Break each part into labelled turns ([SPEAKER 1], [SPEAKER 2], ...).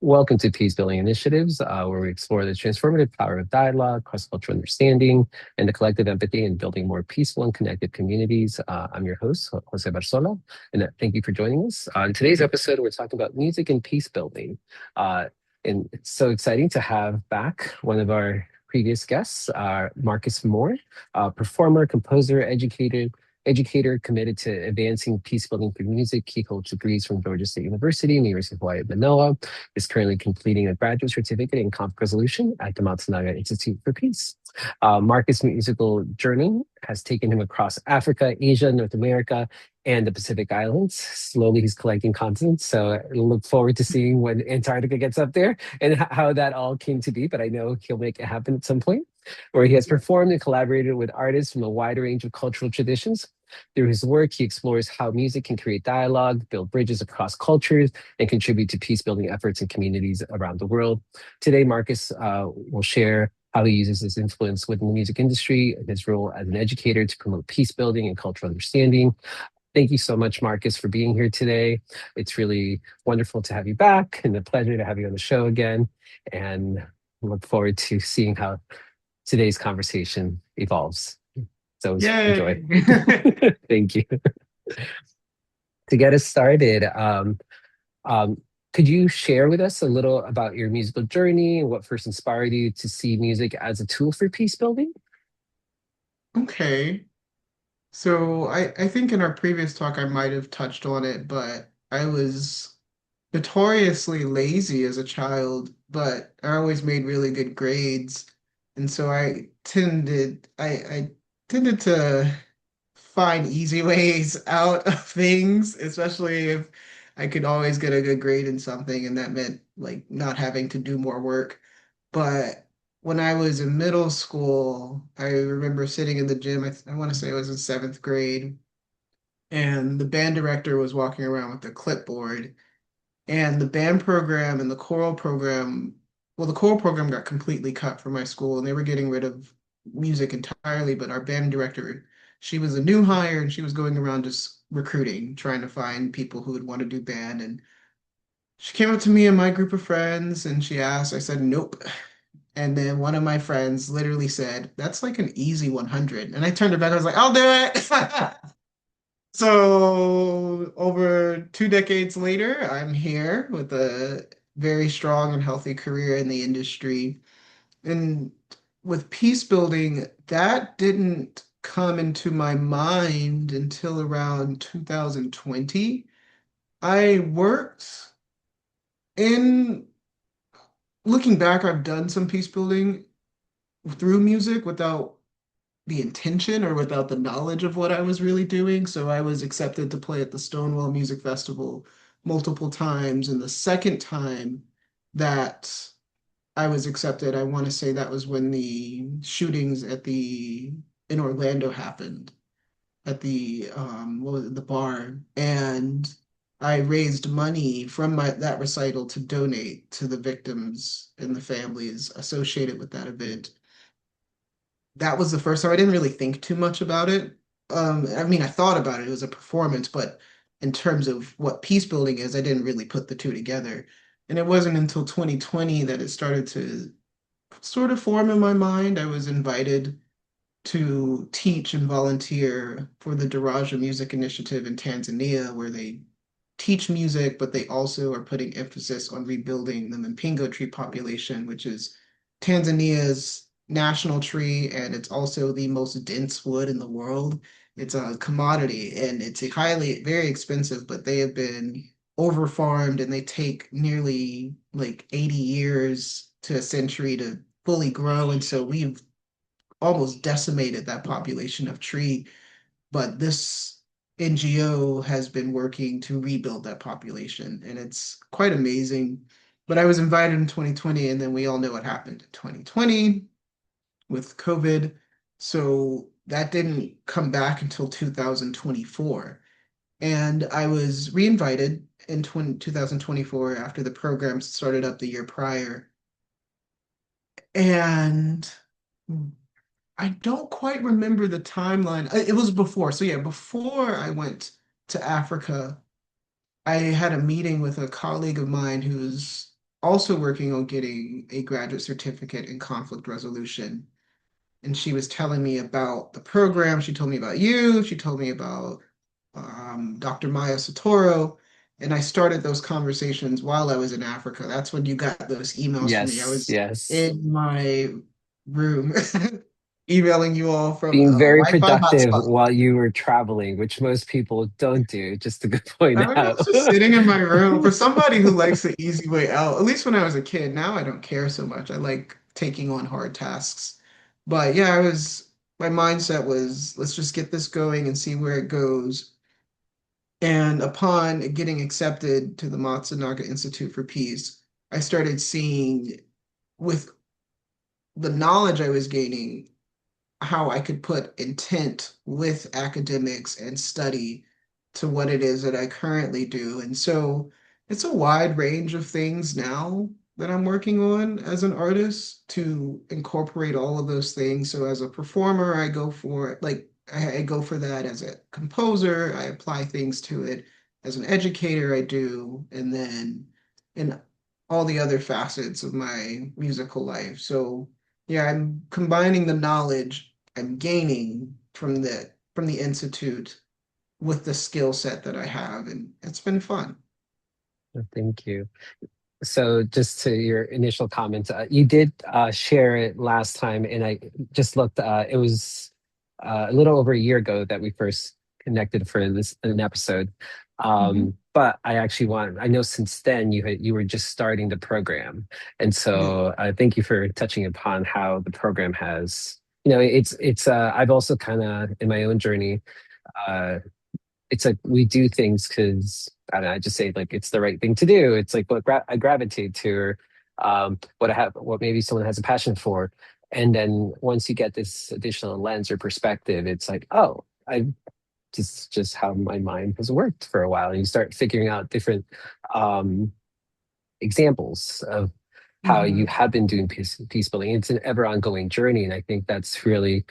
[SPEAKER 1] Welcome to Peacebuilding Initiatives, where we explore the transformative power of dialogue, cross-cultural understanding, and the collective empathy in building more peaceful and connected communities. I'm your host, José Barzola, and thank you for joining us. On today's episode, we're talking about music and peace building. And it's so exciting to have back one of our previous guests, Marcus Moore, performer, composer, educator committed to advancing peace building through music. He holds degrees from Georgia State University and the University of Hawaiʻi at Manoa, is currently completing a graduate certificate in conflict resolution at the Matsunaga Institute for Peace. Marcus' musical journey has taken him across Africa, Asia, North America, and the Pacific Islands. Slowly, he's collecting continents. So I look forward to seeing when Antarctica gets up there and how that all came to be. But I know he'll make it happen at some point, where he has performed and collaborated with artists from a wide range of cultural traditions. Through his work, he explores how music can create dialogue, build bridges across cultures, and contribute to peace-building efforts in communities around the world. Today, Marcus will share how he uses his influence within the music industry and his role as an educator to promote peace building and cultural understanding. Thank you so much, Marcus, for being here today. It's really wonderful to have you back and a pleasure to have you on the show again. And look forward to seeing how today's conversation evolves. So enjoy.
[SPEAKER 2] Yay!
[SPEAKER 1] Thank you. To get us started, could you share with us a little about your musical journey and what first inspired you to see music as a tool for peace building?
[SPEAKER 2] Okay. So I think in our previous talk I might have touched on it, but I was notoriously lazy as a child, but I always made really good grades. And so I tended to find easy ways out of things, especially if I could always get a good grade in something, and that meant like not having to do more work. But when I was in middle school, I remember sitting in the gym. I want to say it was in seventh grade, and the band director was walking around with a clipboard. And the band program and the choral program, well, the choral program got completely cut from my school, and they were getting rid of music entirely. But our band director, she was a new hire, and she was going around just recruiting, trying to find people who would want to do band. And she came up to me and my group of friends, and she asked. I said, nope. And then one of my friends literally said, "That's like an easy 100." And I turned it back. I was like, "I'll do it." So over 2 decades later, I'm here with a very strong and healthy career in the industry. And with peace building, that didn't come into my mind until around 2020. I worked in, looking back, I've done some peace building through music without the intention or without the knowledge of what I was really doing. So I was accepted to play at the Stonewall Music Festival multiple times. And the second time that I was accepted, I want to say that was when the shootings in Orlando happened at the what was it, the bar. And I raised money from that recital to donate to the victims and the families associated with that event. That was the first time. I didn't really think too much about it. I mean, I thought about it. It was a performance, but in terms of what peace building is, I didn't really put the two together. And it wasn't until 2020 that it started to sort of form in my mind. I was invited to teach and volunteer for the Daraja Music Initiative in Tanzania, where they teach music, but they also are putting emphasis on rebuilding the Mpingo tree population, which is Tanzania's national tree, and it's also the most dense wood in the world. It's a commodity and it's a very expensive, but they have been overfarmed and they take nearly like 80 years to a century to fully grow. And so we've almost decimated that population of tree. But this NGO has been working to rebuild that population, and it's quite amazing. But I was invited in 2020, and then we all know what happened in 2020 with COVID. So that didn't come back until 2024. And I was reinvited in 2024 after the program started up the year prior. And I don't quite remember the timeline. It was before. So yeah, before I went to Africa, I had a meeting with a colleague of mine who's also working on getting a graduate certificate in conflict resolution. And she was telling me about the program. She told me about you. She told me about Dr. Maya Satoro. And I started those conversations while I was in Africa. That's when you got those emails from me. I
[SPEAKER 1] Yes,
[SPEAKER 2] was
[SPEAKER 1] yes.
[SPEAKER 2] in my room emailing you all from
[SPEAKER 1] Being very
[SPEAKER 2] Wi-Fi
[SPEAKER 1] productive
[SPEAKER 2] hotspot.
[SPEAKER 1] while you were traveling, which most people don't do, just to point
[SPEAKER 2] I
[SPEAKER 1] out.
[SPEAKER 2] was just sitting in my room for somebody who likes the easy way out. At least when I was a kid. Now I don't care so much. I like taking on hard tasks. But yeah, my mindset was let's just get this going and see where it goes. And upon getting accepted to the Matsunaga Institute for Peace, I started seeing with the knowledge I was gaining how I could put intent with academics and study to what it is that I currently do. And so it's a wide range of things now that I'm working on as an artist to incorporate all of those things. So as a performer, I go for like I go for that as a composer, I apply things to it. As an educator, I do, and then in all the other facets of my musical life. So yeah, I'm combining the knowledge I'm gaining from the institute with the skill set that I have, and it's been fun.
[SPEAKER 1] Thank you. So, just to your initial comment, you did share it last time, and I just looked. It was a little over a year ago that we first connected for this an episode.
[SPEAKER 2] Mhm.
[SPEAKER 1] But I actually want. I know since then you were just starting the program, and
[SPEAKER 2] Yeah.
[SPEAKER 1] so thank you for touching upon how the program has. It's. I've also kind of in my own journey. Uh, it's like we do things because I don't know, I just say like it's the right thing to do. It's like what I gravitate to, or what I have, what maybe someone has a passion for, and then once you get this additional lens or perspective, it's like, oh, I just how my mind has worked for a while, and you start figuring out different um, examples of how you
[SPEAKER 2] Mhm.
[SPEAKER 1] have been doing peace building. It's an ever ongoing journey, and I think that's really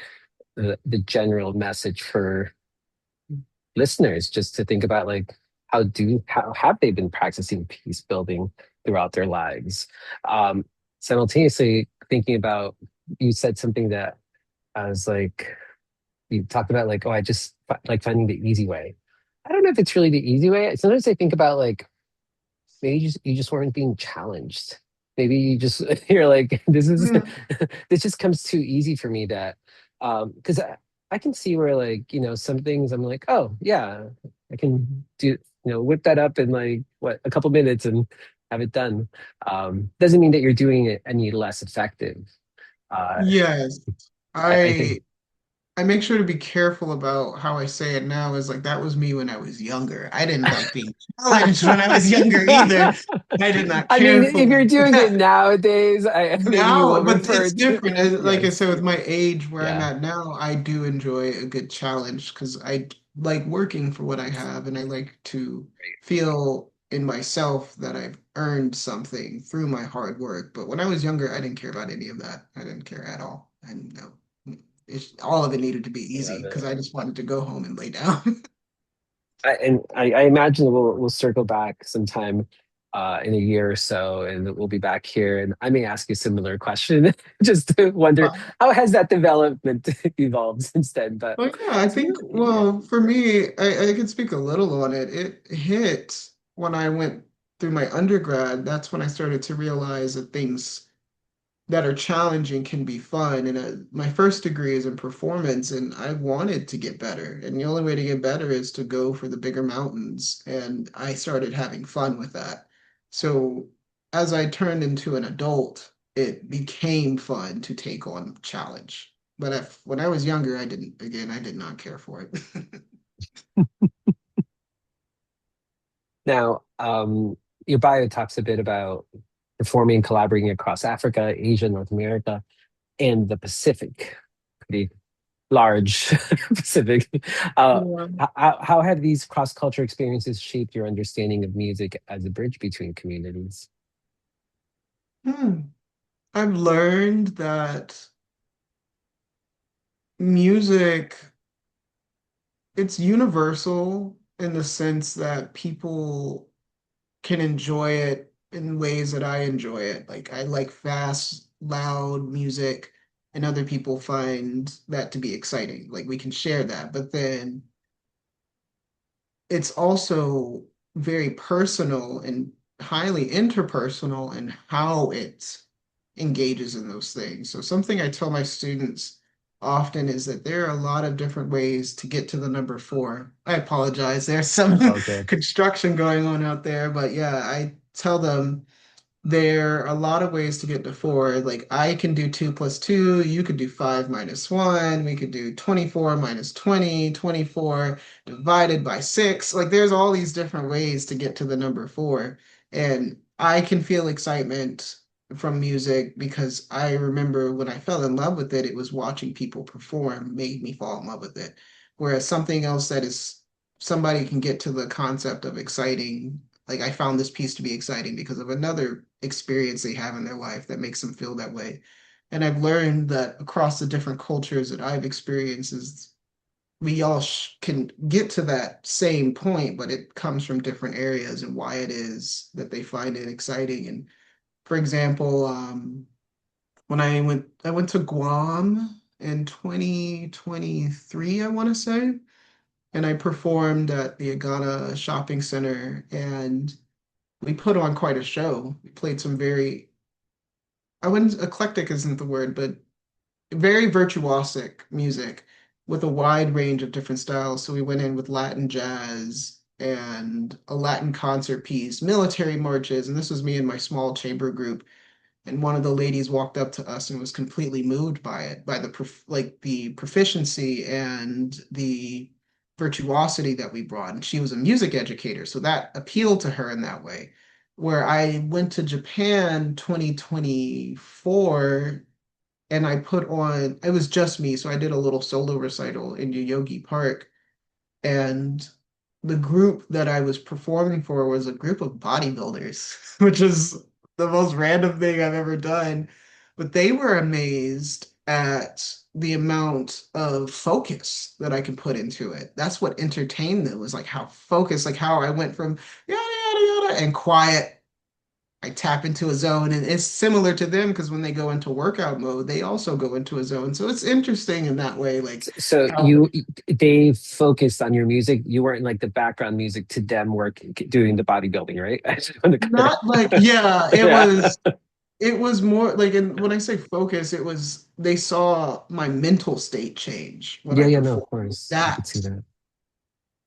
[SPEAKER 1] the general message for listeners just to think about like how have they been practicing peace building throughout their lives, um simultaneously thinking about you said something that I was like you talked about like oh I just like finding the easy way. I don't know if it's really the easy way. Sometimes I think about like maybe you just weren't being challenged. Maybe you just you're like this is
[SPEAKER 2] Mm.
[SPEAKER 1] this just comes too easy for me that because I can see where like some things I'm like oh yeah I can do whip that up in like what a couple minutes and have it done. Doesn't mean that you're doing it any less effective. uh
[SPEAKER 2] Yes,
[SPEAKER 1] I think
[SPEAKER 2] I I make sure to be careful about how I say it now. Is like that was me when I was younger. I didn't like being challenged when I was younger either. I did not
[SPEAKER 1] I mean
[SPEAKER 2] care
[SPEAKER 1] if
[SPEAKER 2] for
[SPEAKER 1] you're doing it
[SPEAKER 2] it.
[SPEAKER 1] nowadays I maybe you
[SPEAKER 2] Now,
[SPEAKER 1] will
[SPEAKER 2] but
[SPEAKER 1] refer
[SPEAKER 2] it's
[SPEAKER 1] to
[SPEAKER 2] different. Like I
[SPEAKER 1] yes
[SPEAKER 2] said, with my age where I'm
[SPEAKER 1] yeah.
[SPEAKER 2] at now, I do enjoy a good challenge because I like working for what I have and I like to feel in myself that I've earned something through my hard work. But when I was younger, I didn't care about any of that. I didn't care at all. And no, all of it needed to be
[SPEAKER 1] I
[SPEAKER 2] easy
[SPEAKER 1] love
[SPEAKER 2] because
[SPEAKER 1] it.
[SPEAKER 2] I just wanted to go home and lay down.
[SPEAKER 1] I imagine we'll circle back sometime in a year or so, and we'll be back here. And I may ask you a similar question, just to wonder how has that development evolved since then. But
[SPEAKER 2] Well, yeah, I think,
[SPEAKER 1] yeah,
[SPEAKER 2] well, for me, I can speak a little on it. It hit when I went through my undergrad. That's when I started to realize that things that are challenging can be fun. And my first degree is in performance, and I wanted to get better. And the only way to get better is to go for the bigger mountains. And I started having fun with that. So as I turned into an adult, it became fun to take on challenge. But when I was younger, I did not care for it.
[SPEAKER 1] now your bio talks a bit about performing, collaborating across Africa, Asia, North America, and the Pacific. Pretty large Pacific.
[SPEAKER 2] Yeah.
[SPEAKER 1] How have these cross-cultural experiences shaped your understanding of music as a bridge between communities?
[SPEAKER 2] Hmm. I've learned that music it's universal in the sense that people can enjoy it in ways that I enjoy it. Like I like fast, loud music, and other people find that to be exciting. Like we can share that, but then it's also very personal and highly interpersonal in how it engages in those things. So something I tell my students often is that there are a lot of different ways to get to the number four. I apologize. There's some
[SPEAKER 1] Oh, good.
[SPEAKER 2] construction going on out there, but yeah, I tell them there are a lot of ways to get to four. Like I can do two plus two, you could do five minus one, we could do 24 minus 20, 24 divided by six. Like there's all these different ways to get to the number four. And I can feel excitement from music because I remember when I fell in love with it, it was watching people perform made me fall in love with it. Whereas something else that is somebody can get to the concept of exciting, like I found this piece to be exciting because of another experience they have in their life that makes them feel that way. And I've learned that across the different cultures that I've experienced is we all can get to that same point, but it comes from different areas and why it is that they find it exciting. And for example, when I went to Guam in 2023, I want to say, and I performed at the Agana Shopping Center, and we put on quite a show. We played some very, I wouldn't, eclectic isn't the word, but very virtuosic music with a wide range of different styles. So we went in with Latin jazz and a Latin concert piece, military marches, and this was me and my small chamber group. And one of the ladies walked up to us and was completely moved by it, by the like the proficiency and the virtuosity that we brought. And she was a music educator, so that appealed to her in that way. Where I went to Japan 2024 and I put on, it was just me, so I did a little solo recital in Yoyogi Park, and the group that I was performing for was a group of bodybuilders, which is the most random thing I've ever done. But they were amazed at the amount of focus that I could put into it. That's what entertained them, was like how focused, like how I went from yada yada yada and quiet. I tap into a zone, and it's similar to them because when they go into workout mode, they also go into a zone. So it's interesting in that way, like
[SPEAKER 1] So
[SPEAKER 2] how
[SPEAKER 1] they focused on your music. You weren't like the background music to them work doing the bodybuilding, right? I just want to
[SPEAKER 2] not like,
[SPEAKER 1] clarify.
[SPEAKER 2] yeah,
[SPEAKER 1] Yeah.
[SPEAKER 2] it was more like, and when I say focus, it was they saw my mental state change when
[SPEAKER 1] Yeah,
[SPEAKER 2] I
[SPEAKER 1] yeah, no, of
[SPEAKER 2] performed.
[SPEAKER 1] course. I could
[SPEAKER 2] That
[SPEAKER 1] see that.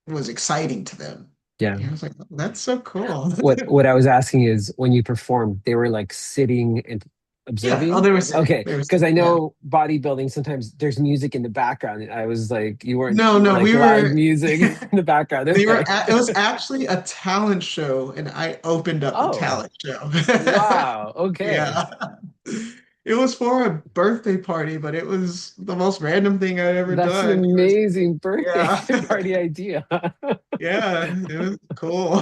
[SPEAKER 2] was exciting to them.
[SPEAKER 1] Yeah.
[SPEAKER 2] And I was like, "Oh, that's so cool."
[SPEAKER 1] What I was asking is when you performed, they were like sitting and
[SPEAKER 2] Yeah. Oh,
[SPEAKER 1] observing?
[SPEAKER 2] they were sitting.
[SPEAKER 1] Okay,
[SPEAKER 2] They were
[SPEAKER 1] because I
[SPEAKER 2] sitting. Yeah.
[SPEAKER 1] know bodybuilding sometimes there's music in the background. And I was like, you weren't
[SPEAKER 2] No, no,
[SPEAKER 1] like
[SPEAKER 2] we
[SPEAKER 1] live
[SPEAKER 2] were.
[SPEAKER 1] music in the background.
[SPEAKER 2] We were
[SPEAKER 1] Okay.
[SPEAKER 2] at, it was actually a talent show, and I opened up the
[SPEAKER 1] Oh,
[SPEAKER 2] talent show.
[SPEAKER 1] wow. Okay.
[SPEAKER 2] Yeah. It was for a birthday party, but it was the most random thing I'd ever
[SPEAKER 1] That's an
[SPEAKER 2] done. It was,
[SPEAKER 1] amazing birthday
[SPEAKER 2] yeah.
[SPEAKER 1] party idea.
[SPEAKER 2] Yeah, it was cool.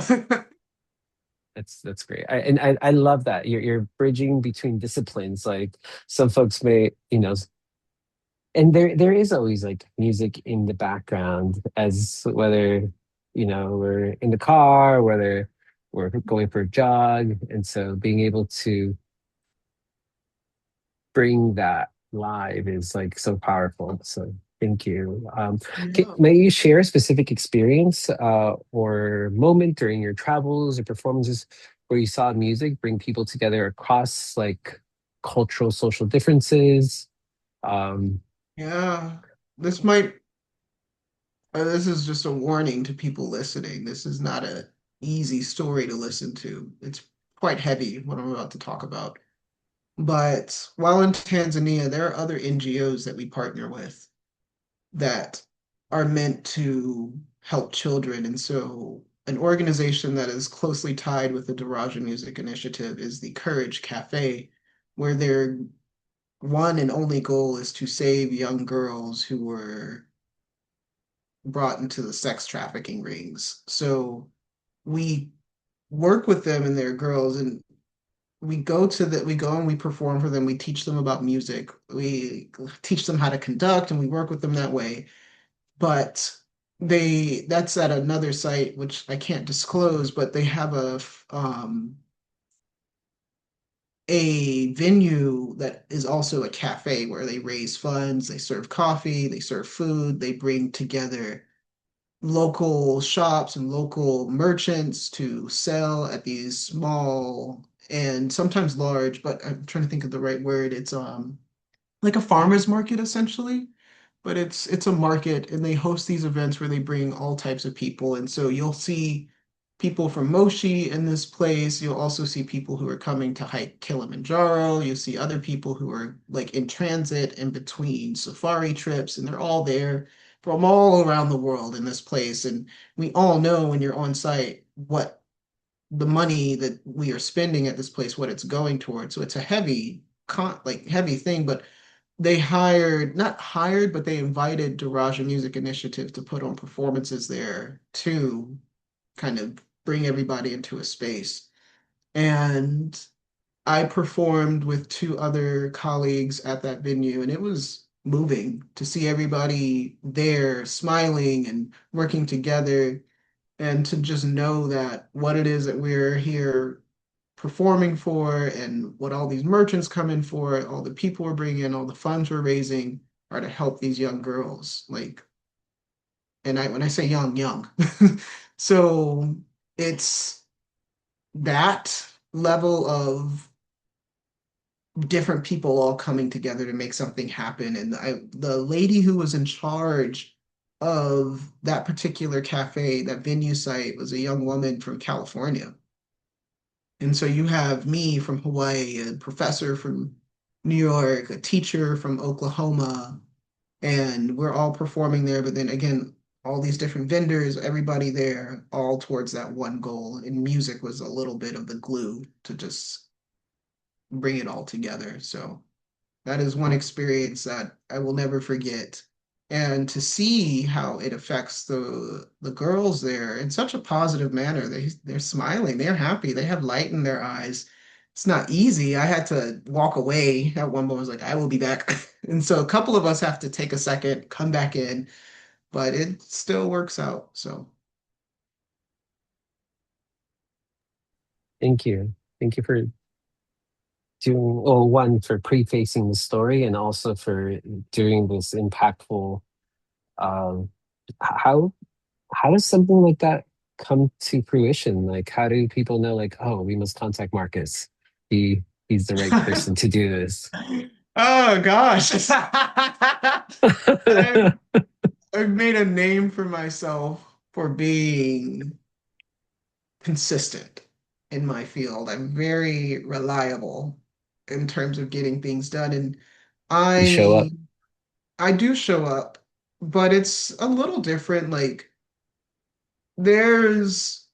[SPEAKER 1] That's great. I love that. You're bridging between disciplines. Like some folks may, and there is always like music in the background as whether, we're in the car, whether we're going for a jog. And so being able to bring that live is like so powerful. So thank you.
[SPEAKER 2] Yeah.
[SPEAKER 1] May you share a specific experience or moment during your travels or performances where you saw music bring people together across like cultural, social differences? Um,
[SPEAKER 2] Yeah. This might, this is just a warning to people listening. This is not a easy story to listen to. It's quite heavy, what I'm about to talk about. But while in Tanzania, there are other NGOs that we partner with that are meant to help children. And so, an organization that is closely tied with the Daraja Music Initiative is the Courage Cafe, where their one and only goal is to save young girls who were brought into the sex trafficking rings. So, we work with them and their girls, and we go and we perform for them. We teach them about music. We teach them how to conduct, and we work with them that way. But that's at another site which I can't disclose, but they have a venue that is also a cafe where they raise funds, they serve coffee, they serve food, they bring together local shops and local merchants to sell at these small and sometimes large, but I'm trying to think of the right word. It's like a farmer's market essentially, but it's a market and they host these events where they bring all types of people. And so you'll see people from Moshi in this place. You'll also see people who are coming to hike Kilimanjaro. You'll see other people who are like in transit in between safari trips, and they're all there from all around the world in this place. And we all know when you're on site what the money that we are spending at this place, what it's going towards. So it's a heavy thing, but they not hired, but they invited Daraja Music Initiative to put on performances there to kind of bring everybody into a space. And I performed with two other colleagues at that venue, and it was moving to see everybody there smiling and working together, and to just know that what it is that we're here performing for and what all these merchants come in for, all the people we're bringing in, all the funds we're raising are to help these young girls. Like, and when I say young, young. So it's that level of different people all coming together to make something happen. And the lady who was in charge of that particular cafe, that venue site, was a young woman from California. And so you have me from Hawaii, a professor from New York, a teacher from Oklahoma, and we're all performing there. But then again, all these different vendors, everybody there, all towards that one goal. And music was a little bit of the glue to just bring it all together. So that is one experience that I will never forget. And to see how it affects the girls there in such a positive manner. They're smiling, they're happy, they have light in their eyes. It's not easy. I had to walk away at one moment. I was like, I will be back. And so a couple of us have to take a second, come back in, but it still works out. So
[SPEAKER 1] Thank you. Thank you for doing, well, one, for prefacing the story and also for doing this impactful, um, how how does something like that come to fruition? Like, how do people know, like, oh, we must contact Marcus. He's the right person to do this.
[SPEAKER 2] oh gosh. I've I've made a name for myself for being consistent in my field. I'm very reliable in terms of getting things done. And
[SPEAKER 1] You show
[SPEAKER 2] I
[SPEAKER 1] up.
[SPEAKER 2] I do show up, but it's a little different. Like there's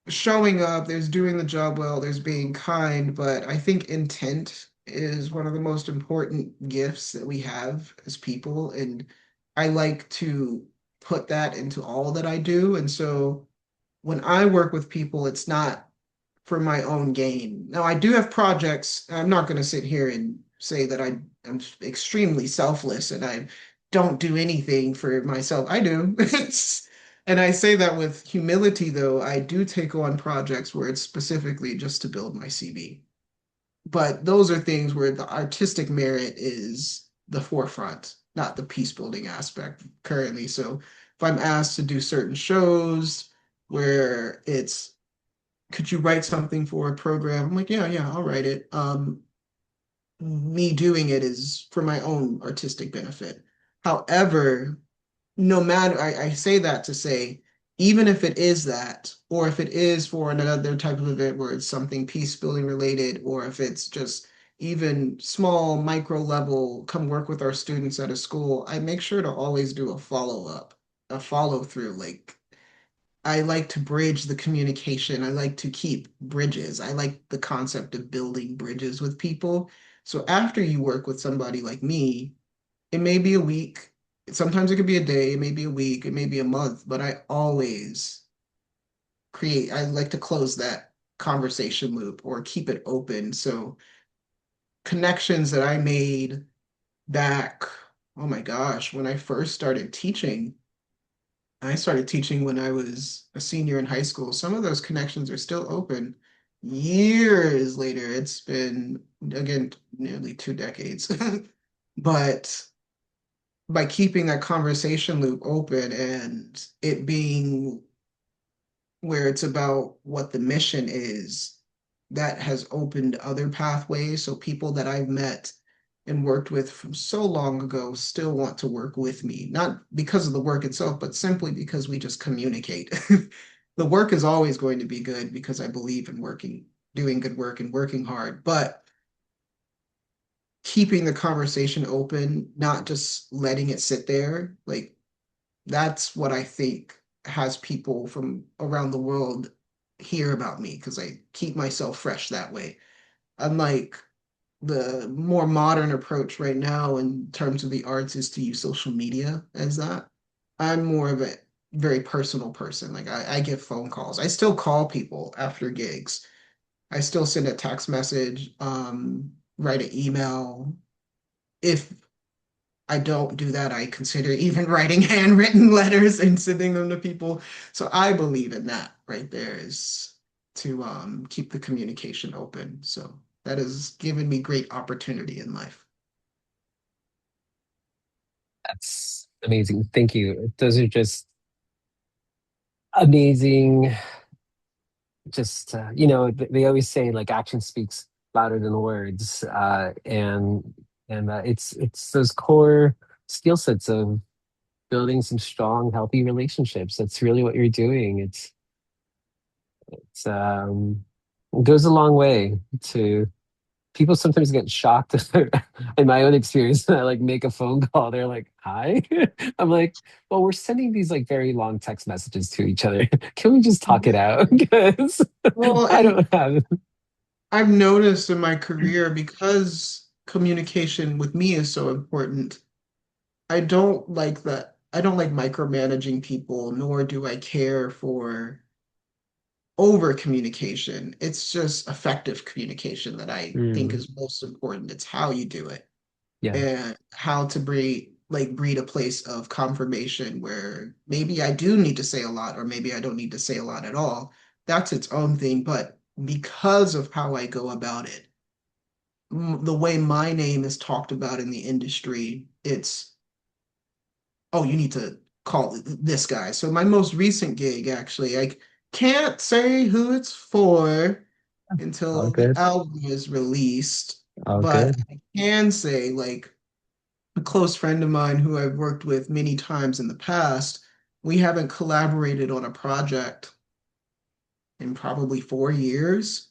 [SPEAKER 2] showing up, there's doing the job well, there's being kind, but I think intent is one of the most important gifts that we have as people. And I like to put that into all that I do. And so when I work with people, it's not for my own gain. Now, I do have projects. I'm not going to sit here and say that I am extremely selfless and I don't do anything for myself. I do. And I say that with humility, though. I do take on projects where it's specifically just to build my CV. But those are things where the artistic merit is the forefront, not the peace building aspect currently. So if I'm asked to do certain shows where it's could you write something for a program? I'm like, yeah, yeah, I'll write it. Me doing it is for my own artistic benefit. However, no matter, I say that to say, even if it is that, or if it is for another type of event where it's something peace building related, or if it's just even small micro level, come work with our students at a school, I make sure to always do a follow up, a follow through. Like I like to bridge the communication. I like to keep bridges. I like the concept of building bridges with people. So after you work with somebody like me, it may be a week. Sometimes it could be a day, it may be a week, it may be a month, but I always I like to close that conversation loop or keep it open. So connections that I made back, oh my gosh, when I first started teaching, I started teaching when I was a senior in high school. Some of those connections are still open. years later, it's been again nearly 2 decades, but by keeping that conversation loop open and it being where it's about what the mission is, that has opened other pathways. So people that I've met and worked with from so long ago still want to work with me, not because of the work itself, but simply because we just communicate. The work is always going to be good because I believe in working, doing good work and working hard, but keeping the conversation open, not just letting it sit there, like that's what I think has people from around the world hear about me because I keep myself fresh that way. Unlike the more modern approach right now in terms of the arts is to use social media as that. I'm more of a very personal person. Like I get phone calls. I still call people after gigs. I still send a text message, write an email. If I don't do that. I consider even writing handwritten letters and sending them to people. So I believe in that right there is to keep the communication open. So that has given me great opportunity in life.
[SPEAKER 1] That's amazing. Thank you. Those are just amazing. Just they always say like action speaks louder than words, and it's those core skill sets of building some strong, healthy relationships. That's really what you're doing. It's it goes a long way to people sometimes get shocked in my own experience when I like make a phone call. They're like, hi. I'm like, well, we're sending these like very long text messages to each other. Can we just talk it out? Because
[SPEAKER 2] Well,
[SPEAKER 1] I
[SPEAKER 2] and
[SPEAKER 1] don't have.
[SPEAKER 2] I've noticed in my career because communication with me is so important. I don't like micromanaging people, nor do I care for over communication. It's just effective communication that I think
[SPEAKER 1] Mm,
[SPEAKER 2] is most important. It's how you do it
[SPEAKER 1] yeah.
[SPEAKER 2] and how to breed a place of confirmation where maybe I do need to say a lot or maybe I don't need to say a lot at all. That's its own thing, but because of how I go about it, the way my name is talked about in the industry, it's oh, you need to call this guy. So my most recent gig, actually, I can't say who it's for
[SPEAKER 1] All
[SPEAKER 2] until the
[SPEAKER 1] good.
[SPEAKER 2] album is released,
[SPEAKER 1] All
[SPEAKER 2] but
[SPEAKER 1] good.
[SPEAKER 2] I can say like a close friend of mine who I've worked with many times in the past, we haven't collaborated on a project in probably 4 years.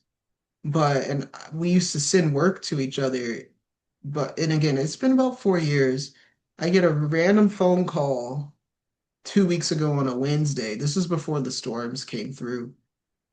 [SPEAKER 2] But and we used to send work to each other. But and again, it's been about 4 years. I get a random phone call 2 weeks ago on a Wednesday. This is before the storms came through.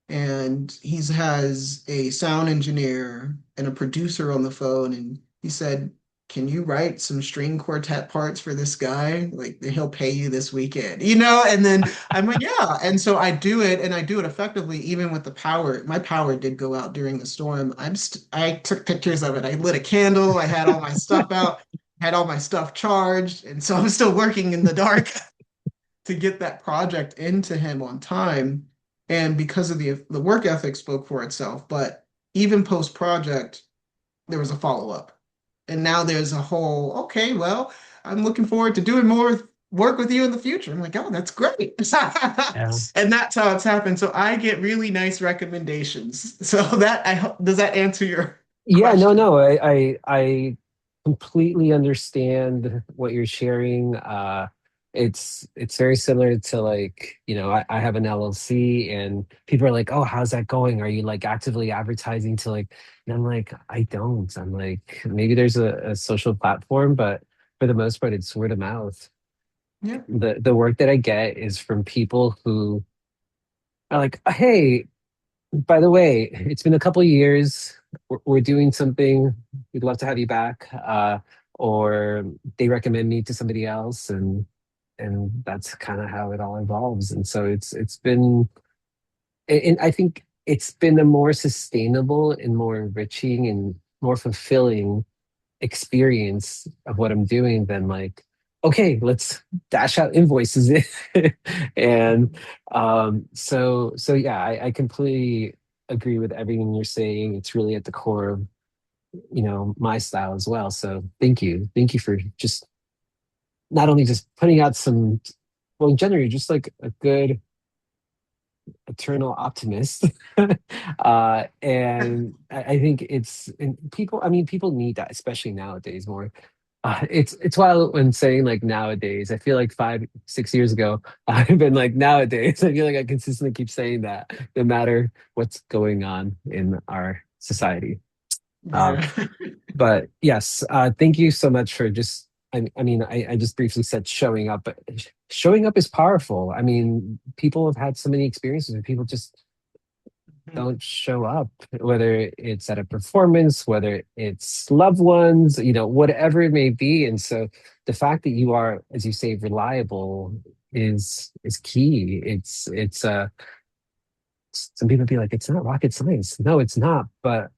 [SPEAKER 2] And he has a sound engineer and a producer on the phone. And he said, can you write some string quartet parts for this guy? Like he'll pay you this weekend, you know? And then I'm like, yeah. And so I do it and I do it effectively, even with the power. My power did go out during the storm. I took pictures of it. I lit a candle. I had all my stuff out, had all my stuff charged. And so I'm still working in the dark to get that project into him on time. And because of the work ethic spoke for itself, but even post project, there was a follow up. And now there's a whole, okay, well, I'm looking forward to doing more work with you in the future. I'm like, oh, that's great.
[SPEAKER 1] Yeah.
[SPEAKER 2] And that's how it's happened. So I get really nice recommendations. So that I hope does that answer your
[SPEAKER 1] Yeah, no,
[SPEAKER 2] question?
[SPEAKER 1] no. I completely understand what you're sharing. It's very similar to like, I have an LLC and people are like, "Oh, how's that going? Are you like actively advertising to like?" And I'm like, "I don't." I'm like, maybe there's a social platform, but for the most part, it's word of mouth.
[SPEAKER 2] Yeah.
[SPEAKER 1] The work that I get is from people who are like, "Hey, by the way, it's been a couple of years. We're doing something. We'd love to have you back." Or they recommend me to somebody else, and that's kind of how it all evolves. And so it's been, and I think it's been a more sustainable and more enriching and more fulfilling experience of what I'm doing than like, okay, let's dash out invoices. And so yeah, I completely. agree with everything you're saying. It's really at the core of, my style as well. So thank you for just not only just putting out some, well, in general, you're just like a good eternal optimist. And I think and people, I mean, people need that, especially nowadays more. It's wild when saying like nowadays. I feel like 5, 6 years ago, I've been like nowadays. I feel like I consistently keep saying that no matter what's going on in our society. Um,
[SPEAKER 2] Yeah.
[SPEAKER 1] but yes, thank you so much for just. I mean, I just briefly said showing up, but showing up is powerful. I mean, people have had so many experiences where people just don't show up, whether it's at a performance, whether it's loved ones, whatever it may be. And so the fact that you are, as you say, reliable is key. It's some people be like, it's not rocket science. No, it's not, but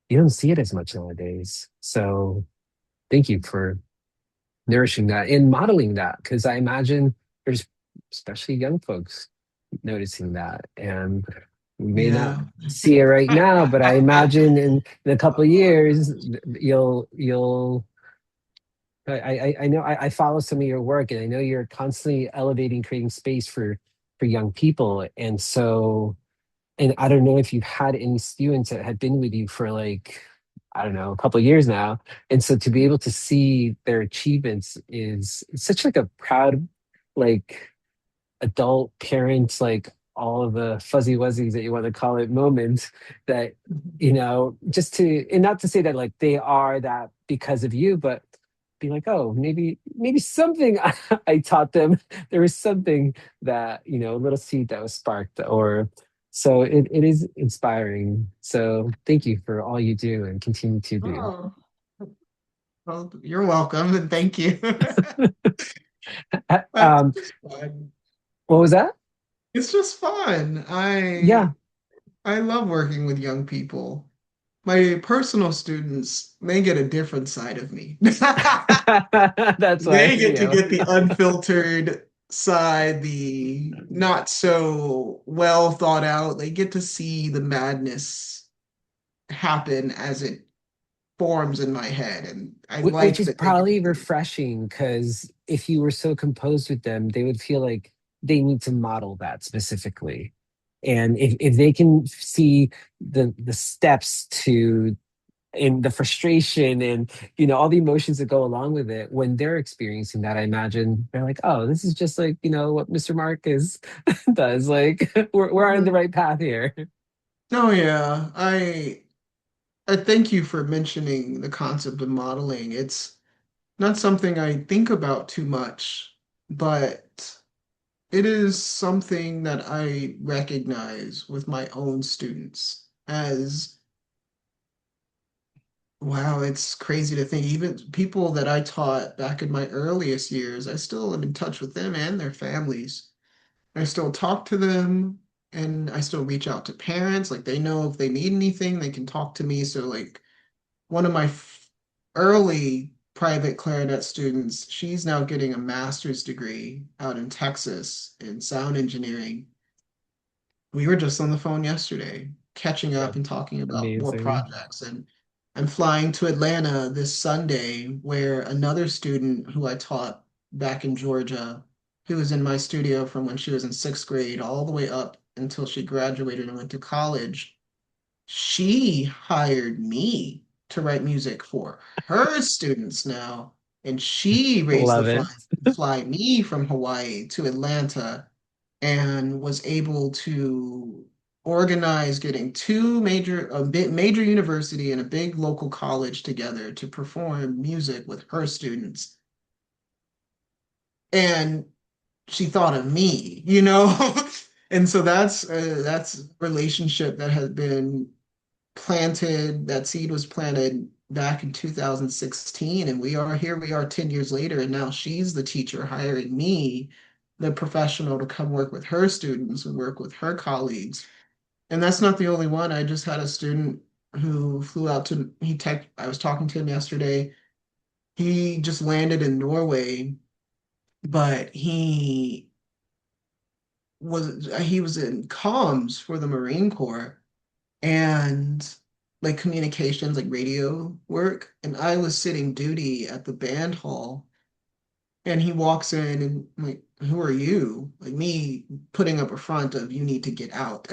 [SPEAKER 1] you don't see it as much nowadays. So thank you for nourishing that and modeling that, because I imagine there's especially young folks noticing that, and we may not
[SPEAKER 2] Yeah.
[SPEAKER 1] see it right now, but I imagine in a couple of years you'll I know I follow some of your work, and I know you're constantly elevating, creating space for young people. And so, and I don't know if you've had any students that had been with you for like, I don't know, a couple of years now. And so to be able to see their achievements is such like a proud, like adult parents, like all of the fuzzy wuzzies that you want to call it moments that, just to, and not to say that like they are that because of you, but be like, oh, maybe something I taught them. There was something that, a little seed that was sparked, or so it is inspiring. So thank you for all you do and continue to do.
[SPEAKER 2] Oh, well, you're welcome and thank you. But
[SPEAKER 1] Um,
[SPEAKER 2] it's fun.
[SPEAKER 1] what was that?
[SPEAKER 2] It's just fun.
[SPEAKER 1] Yeah.
[SPEAKER 2] I love working with young people. My personal students, they get a different side of me.
[SPEAKER 1] That's why,
[SPEAKER 2] They get to get the unfiltered side, the not so well thought out. They get to see the madness happen as it forms in my head. And I
[SPEAKER 1] Which
[SPEAKER 2] like
[SPEAKER 1] is
[SPEAKER 2] that they get
[SPEAKER 1] probably
[SPEAKER 2] to.
[SPEAKER 1] refreshing, because if you were so composed with them, they would feel like they need to model that specifically. And if they can see the steps to, and the frustration and all the emotions that go along with it when they're experiencing that, I imagine they're like, oh, this is just like what Mr. Marcus does. Like we're on the
[SPEAKER 2] Mhm.
[SPEAKER 1] right path here.
[SPEAKER 2] Oh yeah, I thank you for mentioning the concept of modeling. It's not something I think about too much, but it is something that I recognize with my own students as, wow, it's crazy to think. Even people that I taught back in my earliest years, I still am in touch with them and their families. I still talk to them and I still reach out to parents. Like they know if they need anything, they can talk to me. So like one of my early private clarinet students, she's now getting a master's degree out in Texas in sound engineering. We were just on the phone yesterday, catching up
[SPEAKER 1] That's
[SPEAKER 2] and talking about more
[SPEAKER 1] amazing.
[SPEAKER 2] projects. And I'm flying to Atlanta this Sunday, where another student who I taught back in Georgia, who was in my studio from when she was in sixth grade all the way up until she graduated and went to college, she hired me to write music for her students now. And she raised the
[SPEAKER 1] Love
[SPEAKER 2] funds
[SPEAKER 1] it.
[SPEAKER 2] to fly me from Hawaii to Atlanta and was able to organize getting major university and a big local college together to perform music with her students. And she thought of me, you know? And so that's a relationship that has been planted, that seed was planted back in 2016, and we are 10 years later, and now she's the teacher hiring me, the professional, to come work with her students and work with her colleagues. And that's not the only one. I just had a student who flew out to I was talking to him yesterday. He just landed in Norway, but he he was in comms for the Marine Corps and like communications, like radio work. And I was sitting duty at the band hall. And he walks in and I'm like, who are you? Like me putting up a front of you need to get out.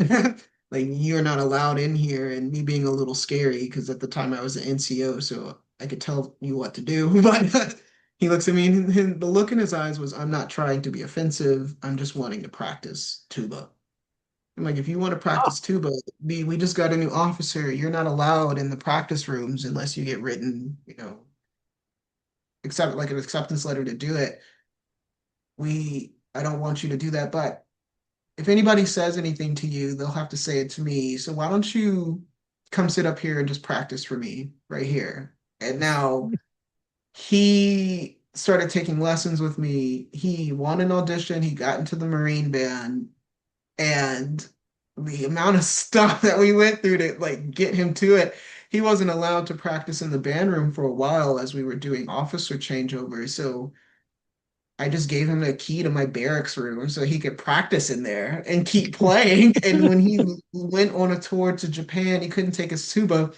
[SPEAKER 2] Like you're not allowed in here and me being a little scary because at the time I was an NCO, so I could tell you what to do. But he looks at me and the look in his eyes was, I'm not trying to be offensive. I'm just wanting to practice tuba. I'm like, if you want to
[SPEAKER 1] Oh,
[SPEAKER 2] practice tuba, we just got a new officer. You're not allowed in the practice rooms unless you get written, accept like an acceptance letter to do it. I don't want you to do that, but if anybody says anything to you, they'll have to say it to me. So why don't you come sit up here and just practice for me right here? And now he started taking lessons with me. He won an audition, he got into the Marine band, and the amount of stuff that we went through to like get him to it. He wasn't allowed to practice in the band room for a while as we were doing officer changeovers. So I just gave him the key to my barracks room so he could practice in there and keep playing. And when he went on a tour to Japan, he couldn't take his tuba.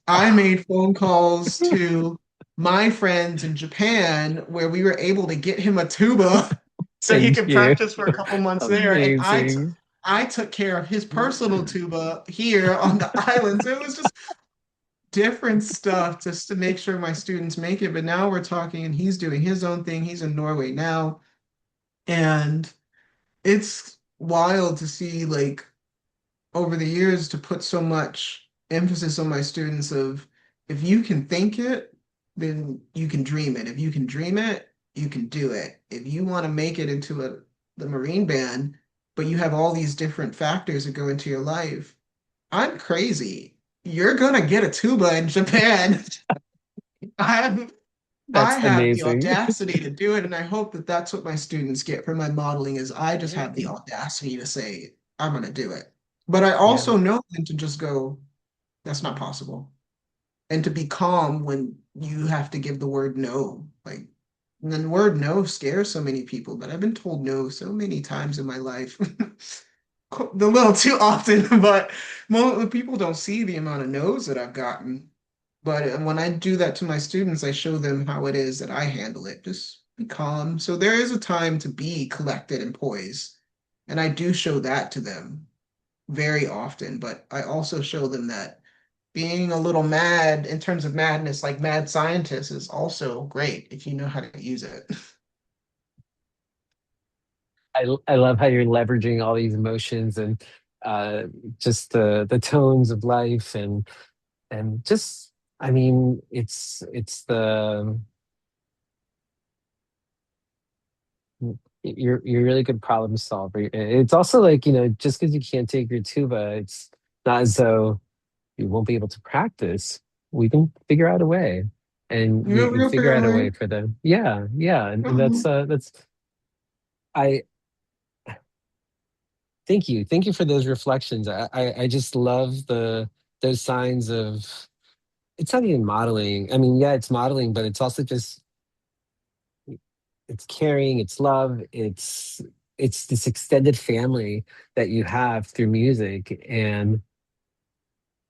[SPEAKER 2] I
[SPEAKER 1] oh,
[SPEAKER 2] made phone calls to my friends in Japan where we were able to get him a tuba so he
[SPEAKER 1] thank
[SPEAKER 2] could
[SPEAKER 1] you.
[SPEAKER 2] practice for a couple months there. And
[SPEAKER 1] Amazing.
[SPEAKER 2] I took care of his personal tuba here on the island. So it was just different stuff just to make sure my students make it. But now we're talking, and he's doing his own thing. He's in Norway now. And it's wild to see, like, over the years, to put so much emphasis on my students of if you can think it, then you can dream it. If you can dream it, you can do it. If you want to make it into the Marine band, but you have all these different factors that go into your life, I'm crazy. You're gonna get a tuba in Japan. I I
[SPEAKER 1] That's
[SPEAKER 2] have the
[SPEAKER 1] amazing.
[SPEAKER 2] audacity to do it, and I hope that that's what my students get from my modeling is I just have the audacity to say I'm gonna do it. But I
[SPEAKER 1] Yeah,
[SPEAKER 2] also know when to just go, that's not possible, and to be calm when you have to give the word no. Like, and the word no scares so many people, but I've been told no so many times in my life. A little too often, but people don't see the amount of no's that I've gotten. But when I do that to my students, I show them how it is that I handle it. Just be calm. So there is a time to be collected and poised. And I do show that to them very often. But I also show them that being a little mad in terms of madness, like mad scientist, is also great if you know how to use it.
[SPEAKER 1] I love how you're leveraging all these emotions and uh, just the tones of life and just I mean it's the you're a really good problem solver. It's also like just because you can't take your tuba, it's not as though you won't be able to practice. We can figure out a way, and you
[SPEAKER 2] We'll
[SPEAKER 1] figure
[SPEAKER 2] figure out
[SPEAKER 1] out
[SPEAKER 2] a
[SPEAKER 1] a way
[SPEAKER 2] way.
[SPEAKER 1] for them. Yeah, yeah, and that's I thank you for those reflections. I just love those signs of it's not even modeling. I mean, yeah, it's modeling, but it's also just it's caring, it's love, it's this extended family that you have through music, and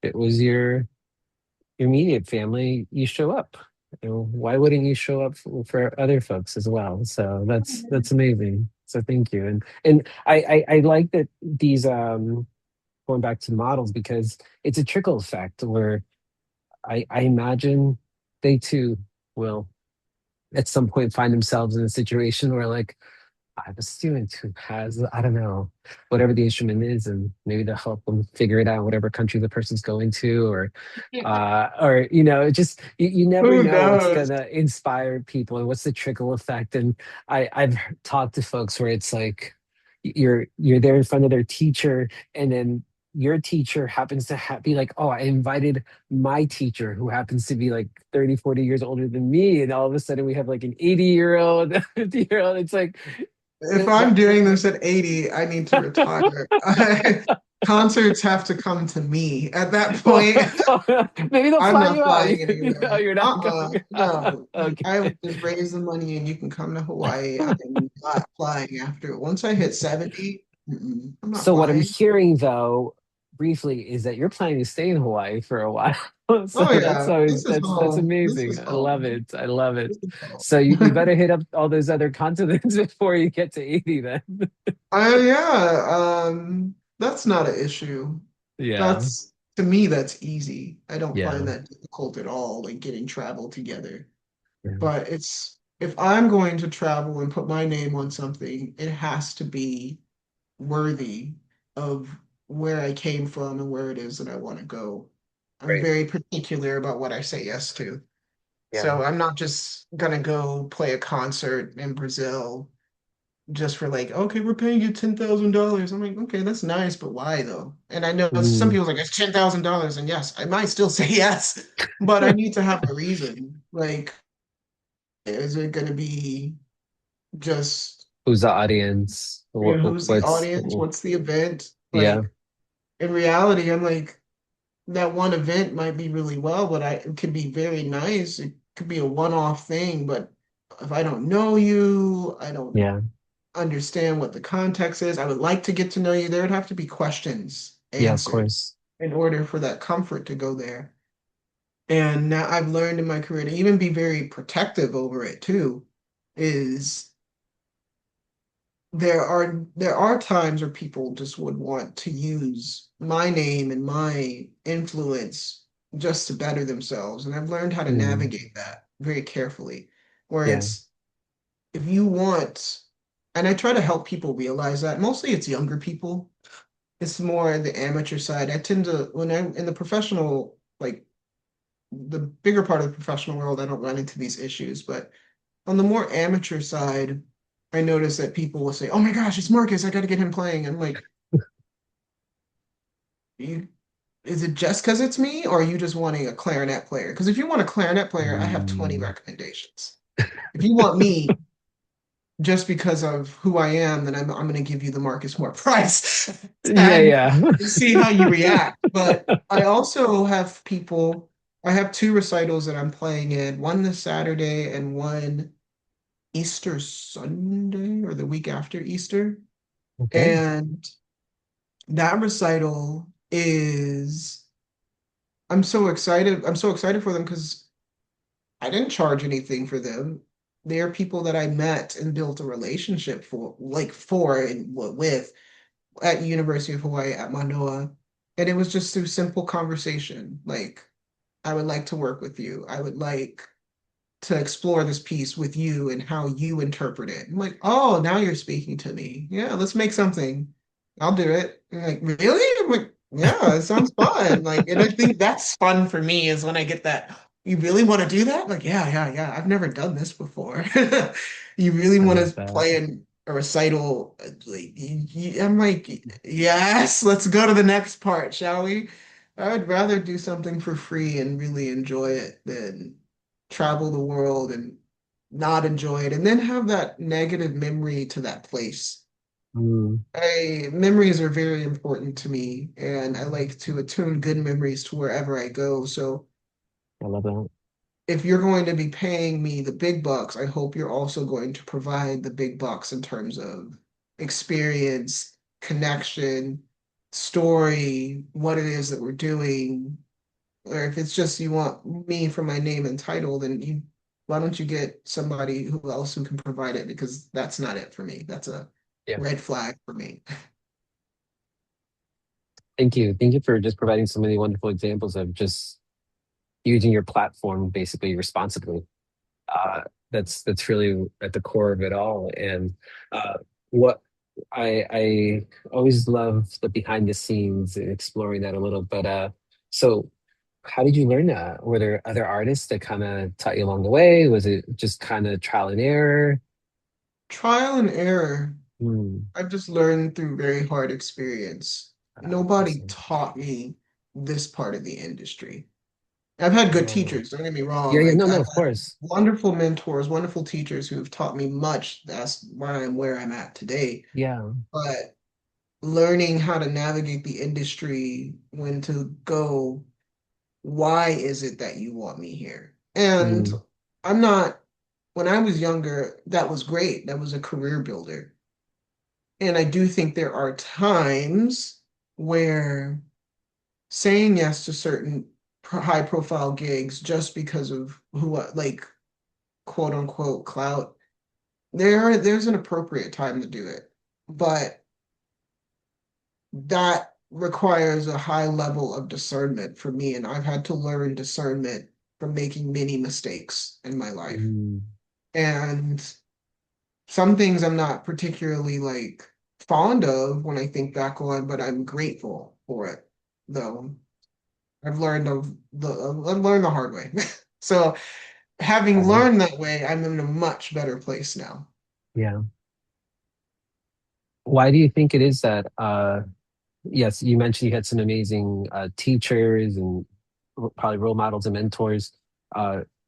[SPEAKER 1] it was your immediate family. You show up. Why wouldn't you show up for other folks as well? So that's amazing. So thank you, and I like that these going back to models because it's a trickle effect where I imagine they too will at some point find themselves in a situation where like I have a student who has, I don't know, whatever the instrument is, and maybe they'll help them figure it out, whatever country the person's going to, or just you never
[SPEAKER 2] Who
[SPEAKER 1] know what's
[SPEAKER 2] knows?
[SPEAKER 1] gonna inspire people and what's the trickle effect. And I've talked to folks where it's like you're there in front of their teacher, and then your teacher happens to be like, oh, I invited my teacher who happens to be like 30, 40 years older than me, and all of a sudden we have like an 80-year-old, 50-year-old. It's like
[SPEAKER 2] If
[SPEAKER 1] that
[SPEAKER 2] I'm doing this at 80, I need to retire. Concerts have to come to me at that
[SPEAKER 1] well,
[SPEAKER 2] point.
[SPEAKER 1] maybe they'll
[SPEAKER 2] I'm
[SPEAKER 1] fly
[SPEAKER 2] not
[SPEAKER 1] you out.
[SPEAKER 2] flying
[SPEAKER 1] No,
[SPEAKER 2] anywhere.
[SPEAKER 1] you're not going.
[SPEAKER 2] No. I
[SPEAKER 1] Okay.
[SPEAKER 2] would just raise the money and you can come to Hawaii. I'm not flying after. Once I hit 70, I'm not
[SPEAKER 1] So what I'm
[SPEAKER 2] flying.
[SPEAKER 1] hearing though, briefly, is that you're planning to stay in Hawaii for a while. So
[SPEAKER 2] Oh
[SPEAKER 1] that's
[SPEAKER 2] yeah,
[SPEAKER 1] always
[SPEAKER 2] this is
[SPEAKER 1] that's
[SPEAKER 2] home. This
[SPEAKER 1] amazing.
[SPEAKER 2] is
[SPEAKER 1] I love
[SPEAKER 2] home.
[SPEAKER 1] it. I love it.
[SPEAKER 2] This is home.
[SPEAKER 1] So you better hit up all those other continents before you get to 80 then.
[SPEAKER 2] Yeah, that's not an issue.
[SPEAKER 1] Yeah.
[SPEAKER 2] That's to me, that's easy. I don't find
[SPEAKER 1] Yeah.
[SPEAKER 2] that difficult at all, like getting travel together.
[SPEAKER 1] Yeah.
[SPEAKER 2] But it's if I'm going to travel and put my name on something, it has to be worthy of where I came from and where it is that I want to go. I'm
[SPEAKER 1] Right.
[SPEAKER 2] very particular about what I say yes to.
[SPEAKER 1] Yeah.
[SPEAKER 2] So I'm not just gonna go play a concert in Brazil just for like, okay, we're paying you $10,000. I'm like, okay, that's nice, but why though? And I know some
[SPEAKER 1] Mm,
[SPEAKER 2] people are like, it's $10,000, and yes, I might still say yes, but I need to have a reason. Like, is it gonna be just,
[SPEAKER 1] who's the audience?
[SPEAKER 2] who's the audience? What's the event?
[SPEAKER 1] Yeah.
[SPEAKER 2] Like, in reality, I'm like, that one event might be really well, but it could be very nice. It could be a one-off thing, but if I don't know you, I don't
[SPEAKER 1] Yeah.
[SPEAKER 2] understand what the context is. I would like to get to know you. There would have to be questions
[SPEAKER 1] Yeah, of
[SPEAKER 2] answered
[SPEAKER 1] course.
[SPEAKER 2] in order for that comfort to go there. And now I've learned in my career to even be very protective over it too, is there are times where people just would want to use my name and my influence just to better themselves. And I've learned how to
[SPEAKER 1] Mm,
[SPEAKER 2] navigate that very carefully, where
[SPEAKER 1] yeah.
[SPEAKER 2] it's if you want, and I try to help people realize that mostly it's younger people. It's more the amateur side. I tend to, when I'm in the professional, like the bigger part of the professional world, I don't run into these issues. But on the more amateur side, I notice that people will say, "Oh my gosh, it's Marcus! I got to get him playing." I'm like, you, is it just because it's me, or are you just wanting a clarinet player? Because if you want a clarinet player, I have 20
[SPEAKER 1] Mm.
[SPEAKER 2] recommendations. If you want me just because of who I am, then I'm going to give you the Marcus Moore prize
[SPEAKER 1] Yeah,
[SPEAKER 2] and
[SPEAKER 1] yeah.
[SPEAKER 2] see how you react. But I also have people, I have two recitals that I'm playing in, one this Saturday and one Easter Sunday or the week after Easter.
[SPEAKER 1] Okay.
[SPEAKER 2] And that recital is, I'm so excited. I'm so excited for them because I didn't charge anything for them. They're people that I met and built a relationship for and with at University of Hawaiʻi at Mānoa. And it was just through simple conversation. Like, I would like to work with you. I would like to explore this piece with you and how you interpret it. I'm like, oh, now you're speaking to me. Yeah, let's make something. I'll do it. And like, really? I'm like, yeah, it sounds fun. Like, and I think that's fun for me is when I get that. You really want to do that? Like, yeah, yeah, yeah. I've never done this before. You really
[SPEAKER 1] I
[SPEAKER 2] want
[SPEAKER 1] love
[SPEAKER 2] to
[SPEAKER 1] that.
[SPEAKER 2] play in a recital? Like, I'm like, yes, let's go to the next part, shall we? I would rather do something for free and really enjoy it than travel the world and not enjoy it and then have that negative memory to that place.
[SPEAKER 1] Mm,
[SPEAKER 2] Memories are very important to me, and I like to attune good memories to wherever I go. So
[SPEAKER 1] I love that.
[SPEAKER 2] if you're going to be paying me the big bucks, I hope you're also going to provide the big bucks in terms of experience, connection, story, what it is that we're doing, or if it's just you want me for my name and title, then you why don't you get somebody who else who can provide it? Because that's not it for me. That's a
[SPEAKER 1] Yeah.
[SPEAKER 2] red flag for me.
[SPEAKER 1] Thank you. Thank you for just providing so many wonderful examples of just using your platform basically responsibly. Uh, that's really at the core of it all. And what I always love the behind the scenes and exploring that a little. But so how did you learn that? Were there other artists that kind of taught you along the way? Was it just kind of trial and error?
[SPEAKER 2] Trial and error.
[SPEAKER 1] Hmm.
[SPEAKER 2] I've just learned through very hard experience. Nobody
[SPEAKER 1] Awesome.
[SPEAKER 2] taught me this part of the industry. I've had good
[SPEAKER 1] Oh,
[SPEAKER 2] teachers, don't get me
[SPEAKER 1] yeah,
[SPEAKER 2] wrong.
[SPEAKER 1] yeah.
[SPEAKER 2] Like
[SPEAKER 1] No,
[SPEAKER 2] I've
[SPEAKER 1] no, of
[SPEAKER 2] had
[SPEAKER 1] course.
[SPEAKER 2] wonderful mentors, wonderful teachers who have taught me much. That's why I'm where I'm at today.
[SPEAKER 1] Yeah.
[SPEAKER 2] But learning how to navigate the industry, when to go, why is it that you want me here? And
[SPEAKER 1] Mm,
[SPEAKER 2] I'm not, when I was younger, that was great. That was a career builder. And I do think there are times where saying yes to certain high profile gigs just because of who, like, quote unquote clout, there's an appropriate time to do it. But that requires a high level of discernment for me, and I've had to learn discernment from making many mistakes in my life.
[SPEAKER 1] Mm,
[SPEAKER 2] And some things I'm not particularly like fond of when I think back on, but I'm grateful for it. Though I've learned the hard way. So having
[SPEAKER 1] got it.
[SPEAKER 2] learned that way, I'm in a much better place now.
[SPEAKER 1] Yeah. Why do you think it is that, yes, you mentioned you had some amazing teachers and probably role models and mentors.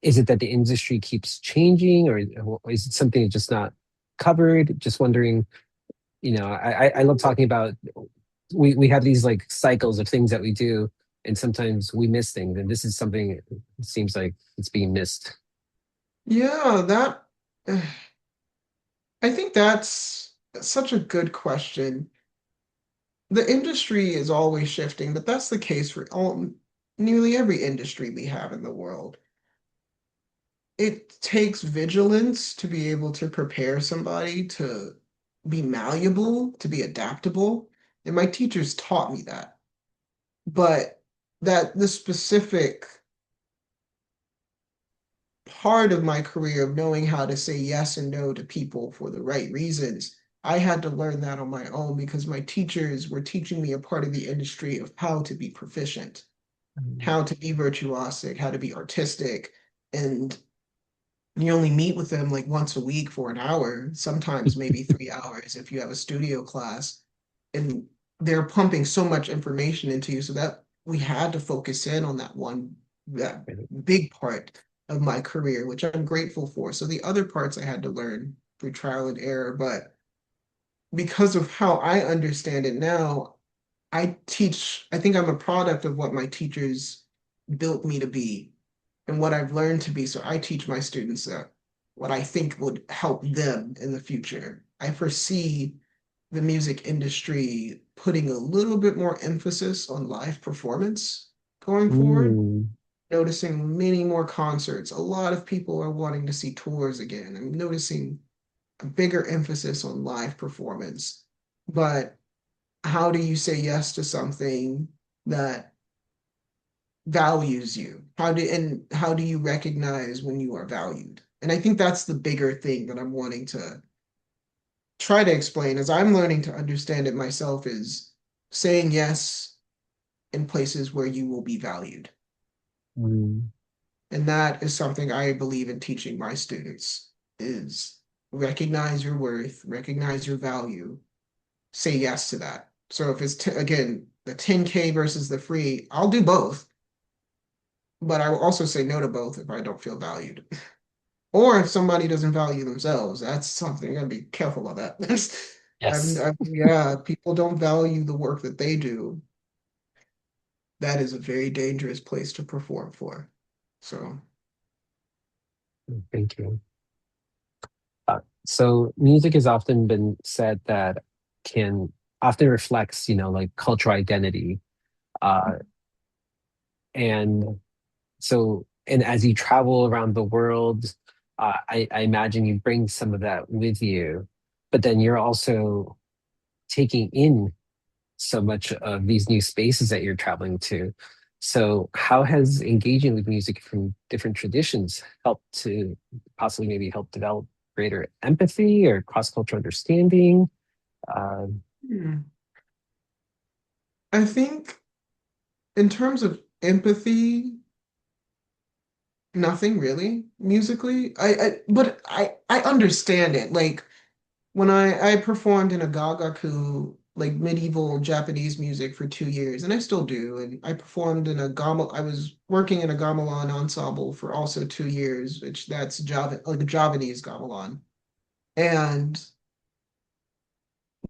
[SPEAKER 1] Is it that the industry keeps changing, or is it something that's just not covered? Just wondering, I love talking about, we have these like cycles of things that we do, and sometimes we miss things, and this is something it seems like it's being missed.
[SPEAKER 2] Yeah, that I think that's such a good question. The industry is always shifting, but that's the case for nearly every industry we have in the world. It takes vigilance to be able to prepare somebody to be malleable, to be adaptable. And my teachers taught me that. But that the specific part of my career of knowing how to say yes and no to people for the right reasons, I had to learn that on my own because my teachers were teaching me a part of the industry of how to be proficient,
[SPEAKER 1] Mm.
[SPEAKER 2] how to be virtuosic, how to be artistic. And you only meet with them like once a week for an hour, sometimes maybe 3 hours if you have a studio class. And they're pumping so much information into you so that we had to focus in on that big part of my career, which I'm grateful for. So the other parts I had to learn through trial and error, but because of how I understand it now, I think I'm a product of what my teachers built me to be and what I've learned to be. So I teach my students that what I think would help them in the future. I foresee the music industry putting a little bit more emphasis on live performance going forward,
[SPEAKER 1] Mm.
[SPEAKER 2] noticing many more concerts. A lot of people are wanting to see tours again. I'm noticing a bigger emphasis on live performance. But how do you say yes to something that values you? How do you recognize when you are valued? And I think that's the bigger thing that I'm wanting to try to explain as I'm learning to understand it myself is saying yes in places where you will be valued.
[SPEAKER 1] Mm.
[SPEAKER 2] And that is something I believe in teaching my students is recognize your worth, recognize your value, say yes to that. So if it's again the 10K versus the free, I'll do both, but I will also say no to both if I don't feel valued. Or if somebody doesn't value themselves, that's something I gotta be careful of that.
[SPEAKER 1] Yes.
[SPEAKER 2] Yeah, people don't value the work that they do. That is a very dangerous place to perform for. So,
[SPEAKER 1] Thank you. So music has often been said that can often reflects, like cultural identity. Uh, and and as you travel around the world, I imagine you bring some of that with you, but then you're also taking in so much of these new spaces that you're traveling to. So how has engaging with music from different traditions helped to possibly maybe help develop greater empathy or cross-cultural understanding? Um,
[SPEAKER 2] hmm. I think in terms of empathy, nothing really musically. But I understand it. Like when I performed in a gagaku, like medieval Japanese music for 2 years, and I still do. And I performed in a I was working in a gamelan ensemble for also 2 years, which that's Java, like a Javanese gamelan. And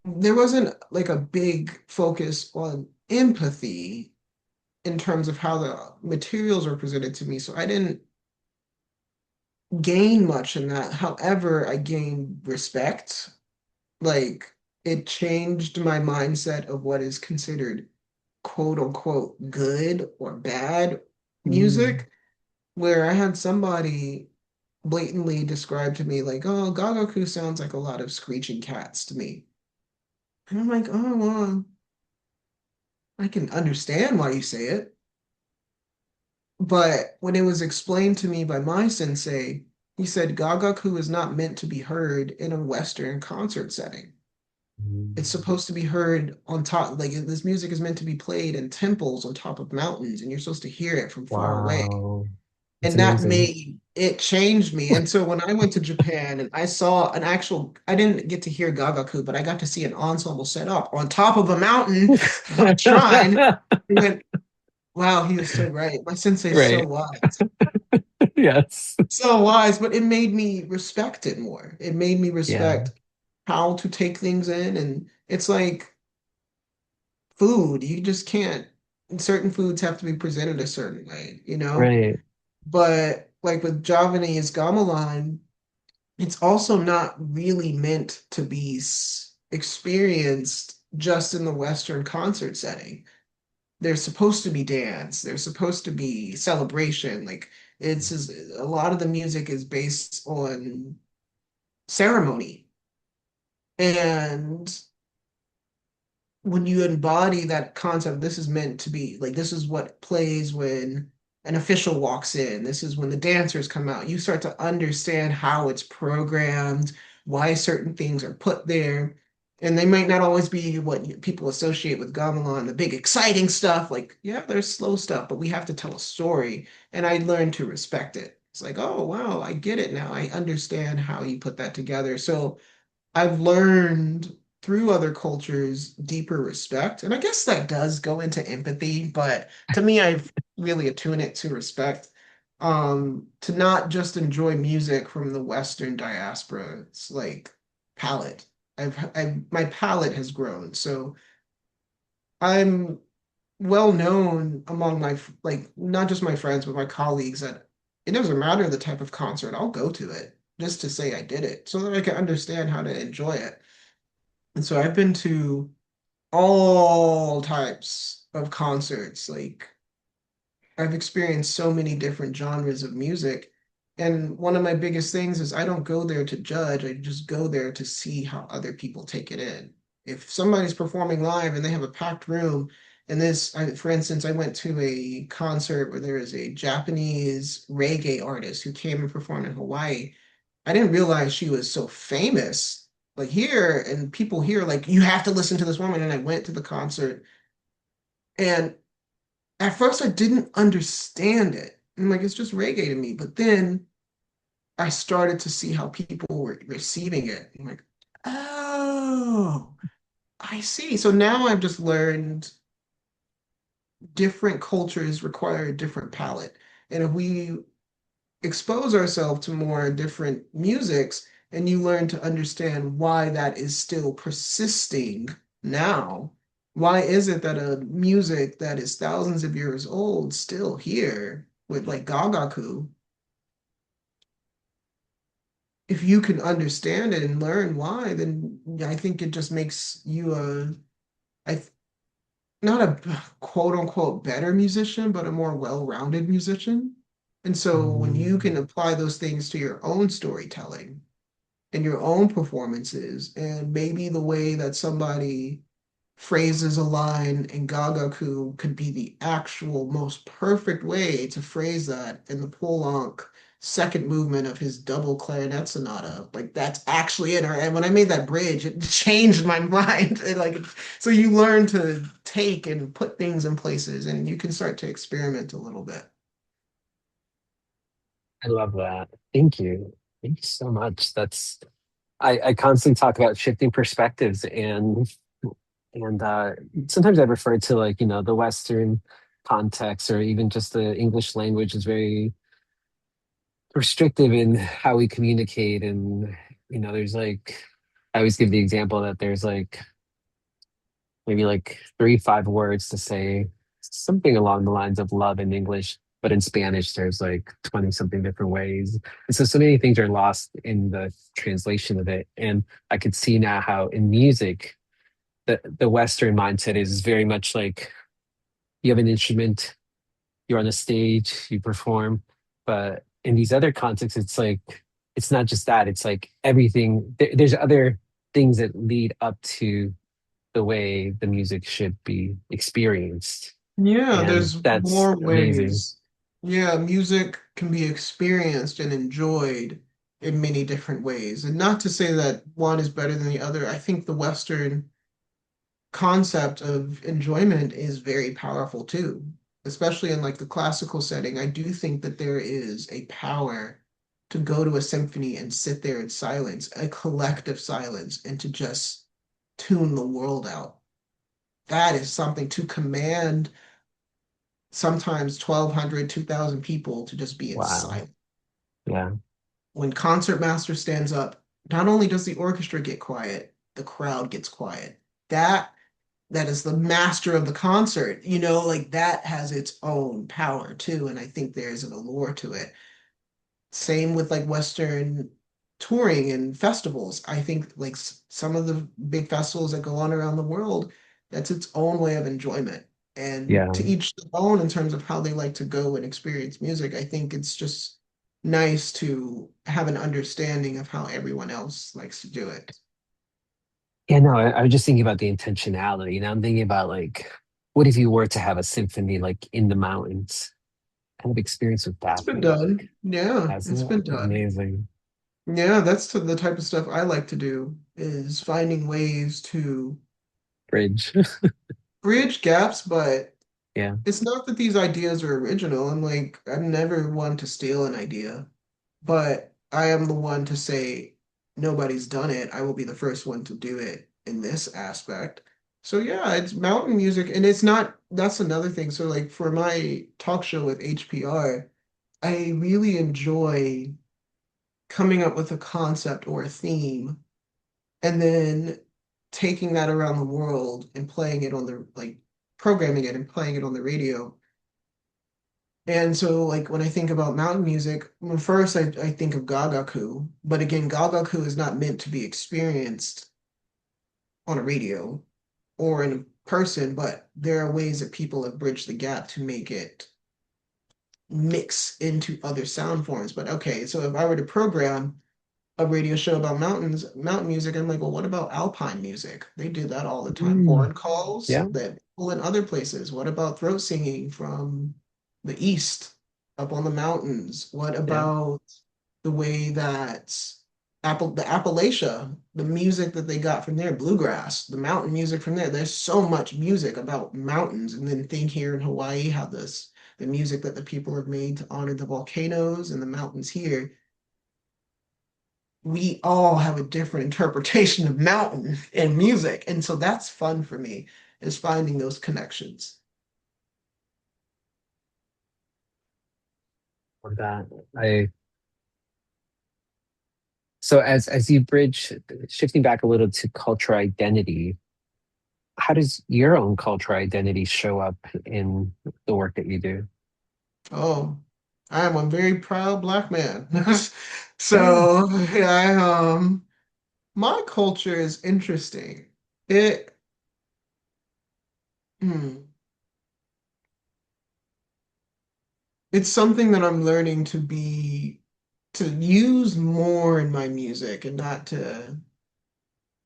[SPEAKER 2] there wasn't like a big focus on empathy in terms of how the materials were presented to me. So I didn't gain much in that. However, I gained respect. Like it changed my mindset of what is considered quote unquote good or bad
[SPEAKER 1] Mm.
[SPEAKER 2] music, where I had somebody blatantly describe to me like, "Oh, Gagaku sounds like a lot of screeching cats to me." And I'm like, "Oh, well, I can understand why you say it." But when it was explained to me by my sensei, he said Gagaku is not meant to be heard in a Western concert setting. It's
[SPEAKER 1] Mm.
[SPEAKER 2] supposed to be heard on top, like this music is meant to be played in temples on top of mountains, and you're supposed to hear it from far away.
[SPEAKER 1] Wow. That's
[SPEAKER 2] And that
[SPEAKER 1] amazing.
[SPEAKER 2] made it changed me. And so when I went to Japan and I saw an actual, I didn't get to hear Gagaku, but I got to see an ensemble set up on top of a mountain, a shrine. I went, wow, he is so right. My sensei is so
[SPEAKER 1] Right.
[SPEAKER 2] wise.
[SPEAKER 1] Yes.
[SPEAKER 2] So wise, but it made me respect it more. It made me
[SPEAKER 1] Yeah.
[SPEAKER 2] respect how to take things in. And it's like food. You just can't, certain foods have to be presented a certain way, you know?
[SPEAKER 1] Right.
[SPEAKER 2] But like with Javanese gamelan, it's also not really meant to be experienced just in the Western concert setting. There's supposed to be dance, there's supposed to be celebration. Like a lot of the music is based on ceremony. And when you embody that concept, this is meant to be like this is what plays when an official walks in. This is when the dancers come out. You start to understand how it's programmed, why certain things are put there. And they might not always be what people associate with gamelan, the big exciting stuff. Like, yeah, there's slow stuff, but we have to tell a story. And I learned to respect it. It's like, oh, wow, I get it now. I understand how you put that together. So I've learned through other cultures deeper respect. And I guess that does go into empathy, but to me, I've really attuned it to respect. To not just enjoy music from the Western diaspora. It's like palette. My palette has grown. So I'm well known among like not just my friends, but my colleagues that it doesn't matter the type of concert, I'll go to it just to say I did it so that I can understand how to enjoy it. And so I've been to all types of concerts. Like I've experienced so many different genres of music. And one of my biggest things is I don't go there to judge. I just go there to see how other people take it in. If somebody's performing live and they have a packed room, and for instance, I went to a concert where there was a Japanese reggae artist who came and performed in Hawaii. I didn't realize she was so famous. Like here, and people here, like, you have to listen to this woman. And I went to the concert, and at first I didn't understand it. I'm like, it's just reggae to me. But then I started to see how people were receiving it. I'm like, oh, I see. So now I've just learned different cultures require a different palette. And if we expose ourselves to more different musics and you learn to understand why that is still persisting now. Why is it that a music that is thousands of years old still here with like Gagaku? If you can understand it and learn why, then I think it just makes you I not a quote unquote better musician, but a more well-rounded musician. And so when you
[SPEAKER 1] Mm.
[SPEAKER 2] can apply those things to your own storytelling and your own performances, and maybe the way that somebody phrases a line in Gagaku could be the actual most perfect way to phrase that in the Poulenc second movement of his double clarinet sonata. Like that's actually it. And when I made that bridge, it changed my mind. So you learn to take and put things in places, and you can start to experiment a little bit.
[SPEAKER 1] I love that. Thank you. Thank you so much. I constantly talk about shifting perspectives and sometimes I refer to like, the Western context or even just the English language is very restrictive in how we communicate. And, there's like, I always give the example that there's like maybe like 3, 5 words to say something along the lines of love in English. but in Spanish, there's like 20 something different ways. And so, so many things are lost in the translation of it. And I could see now how in music, the Western mindset is very much like you have an instrument, you're on a stage, you perform. But in these other contexts, it's like, it's not just that, it's like everything, there's other things that lead up to the way the music should be experienced.
[SPEAKER 2] Yeah,
[SPEAKER 1] And
[SPEAKER 2] there's
[SPEAKER 1] that's
[SPEAKER 2] more
[SPEAKER 1] amazing.
[SPEAKER 2] ways. Yeah, music can be experienced and enjoyed in many different ways. And not to say that one is better than the other. I think the Western concept of enjoyment is very powerful too, especially in like the classical setting. I do think that there is a power to go to a symphony and sit there in silence, a collective silence, and to just tune the world out. That is something to command sometimes 1,200, 2,000 people to just be in
[SPEAKER 1] Wow.
[SPEAKER 2] silence.
[SPEAKER 1] Yeah.
[SPEAKER 2] When concertmaster stands up, not only does the orchestra get quiet, the crowd gets quiet. That that is the master of the concert, like that has its own power too. And I think there's an allure to it. Same with like Western touring and festivals. I think like some of the big festivals that go on around the world, that's its own way of enjoyment. And
[SPEAKER 1] Yeah.
[SPEAKER 2] to each their own in terms of how they like to go and experience music. I think it's just nice to have an understanding of how everyone else likes to do it.
[SPEAKER 1] Yeah, no, I was just thinking about the intentionality. You know, I'm thinking about like, what if you were to have a symphony like in the mountains? Kind of experience would
[SPEAKER 2] It's
[SPEAKER 1] that
[SPEAKER 2] been
[SPEAKER 1] be like?
[SPEAKER 2] done. Yeah, it's
[SPEAKER 1] Hasn't
[SPEAKER 2] been
[SPEAKER 1] it?
[SPEAKER 2] done.
[SPEAKER 1] Amazing.
[SPEAKER 2] Yeah, that's the type of stuff I like to do is finding ways to
[SPEAKER 1] Bridge.
[SPEAKER 2] bridge gaps, but
[SPEAKER 1] Yeah.
[SPEAKER 2] it's not that these ideas are original. I'm never one to steal an idea, but I am the one to say nobody's done it. I will be the first one to do it in this aspect. So yeah, it's mountain music, and it's not, that's another thing. So like for my talk show with HPR, I really enjoy coming up with a concept or a theme and then taking that around the world and playing it on the like programming it and playing it on the radio. And so like when I think about mountain music, well, first I think of Gagaku, but again, Gagaku is not meant to be experienced on a radio or in person, but there are ways that people have bridged the gap to make it mix into other sound forms. But okay, so if I were to program a radio show about mountain music. I'm like, well, what about alpine music? They do that all the time.
[SPEAKER 1] Mm,
[SPEAKER 2] Horn calls
[SPEAKER 1] yeah.
[SPEAKER 2] that people in other places. What about throat singing from the east up on the mountains? What
[SPEAKER 1] Yeah.
[SPEAKER 2] about the way that the Appalachia, the music that they got from there, bluegrass, the mountain music from there. There's so much music about mountains. And then think here in Hawaii how the music that the people have made to honor the volcanoes and the mountains here, we all have a different interpretation of mountain and music. And so that's fun for me is finding those connections.
[SPEAKER 1] Or that. I so as you bridge, shifting back a little to cultural identity, how does your own cultural identity show up in the work that you do?
[SPEAKER 2] Oh, I am a very proud black man.
[SPEAKER 1] Yeah.
[SPEAKER 2] So my culture is interesting. It hmm, it's something that I'm learning to use more in my music and not to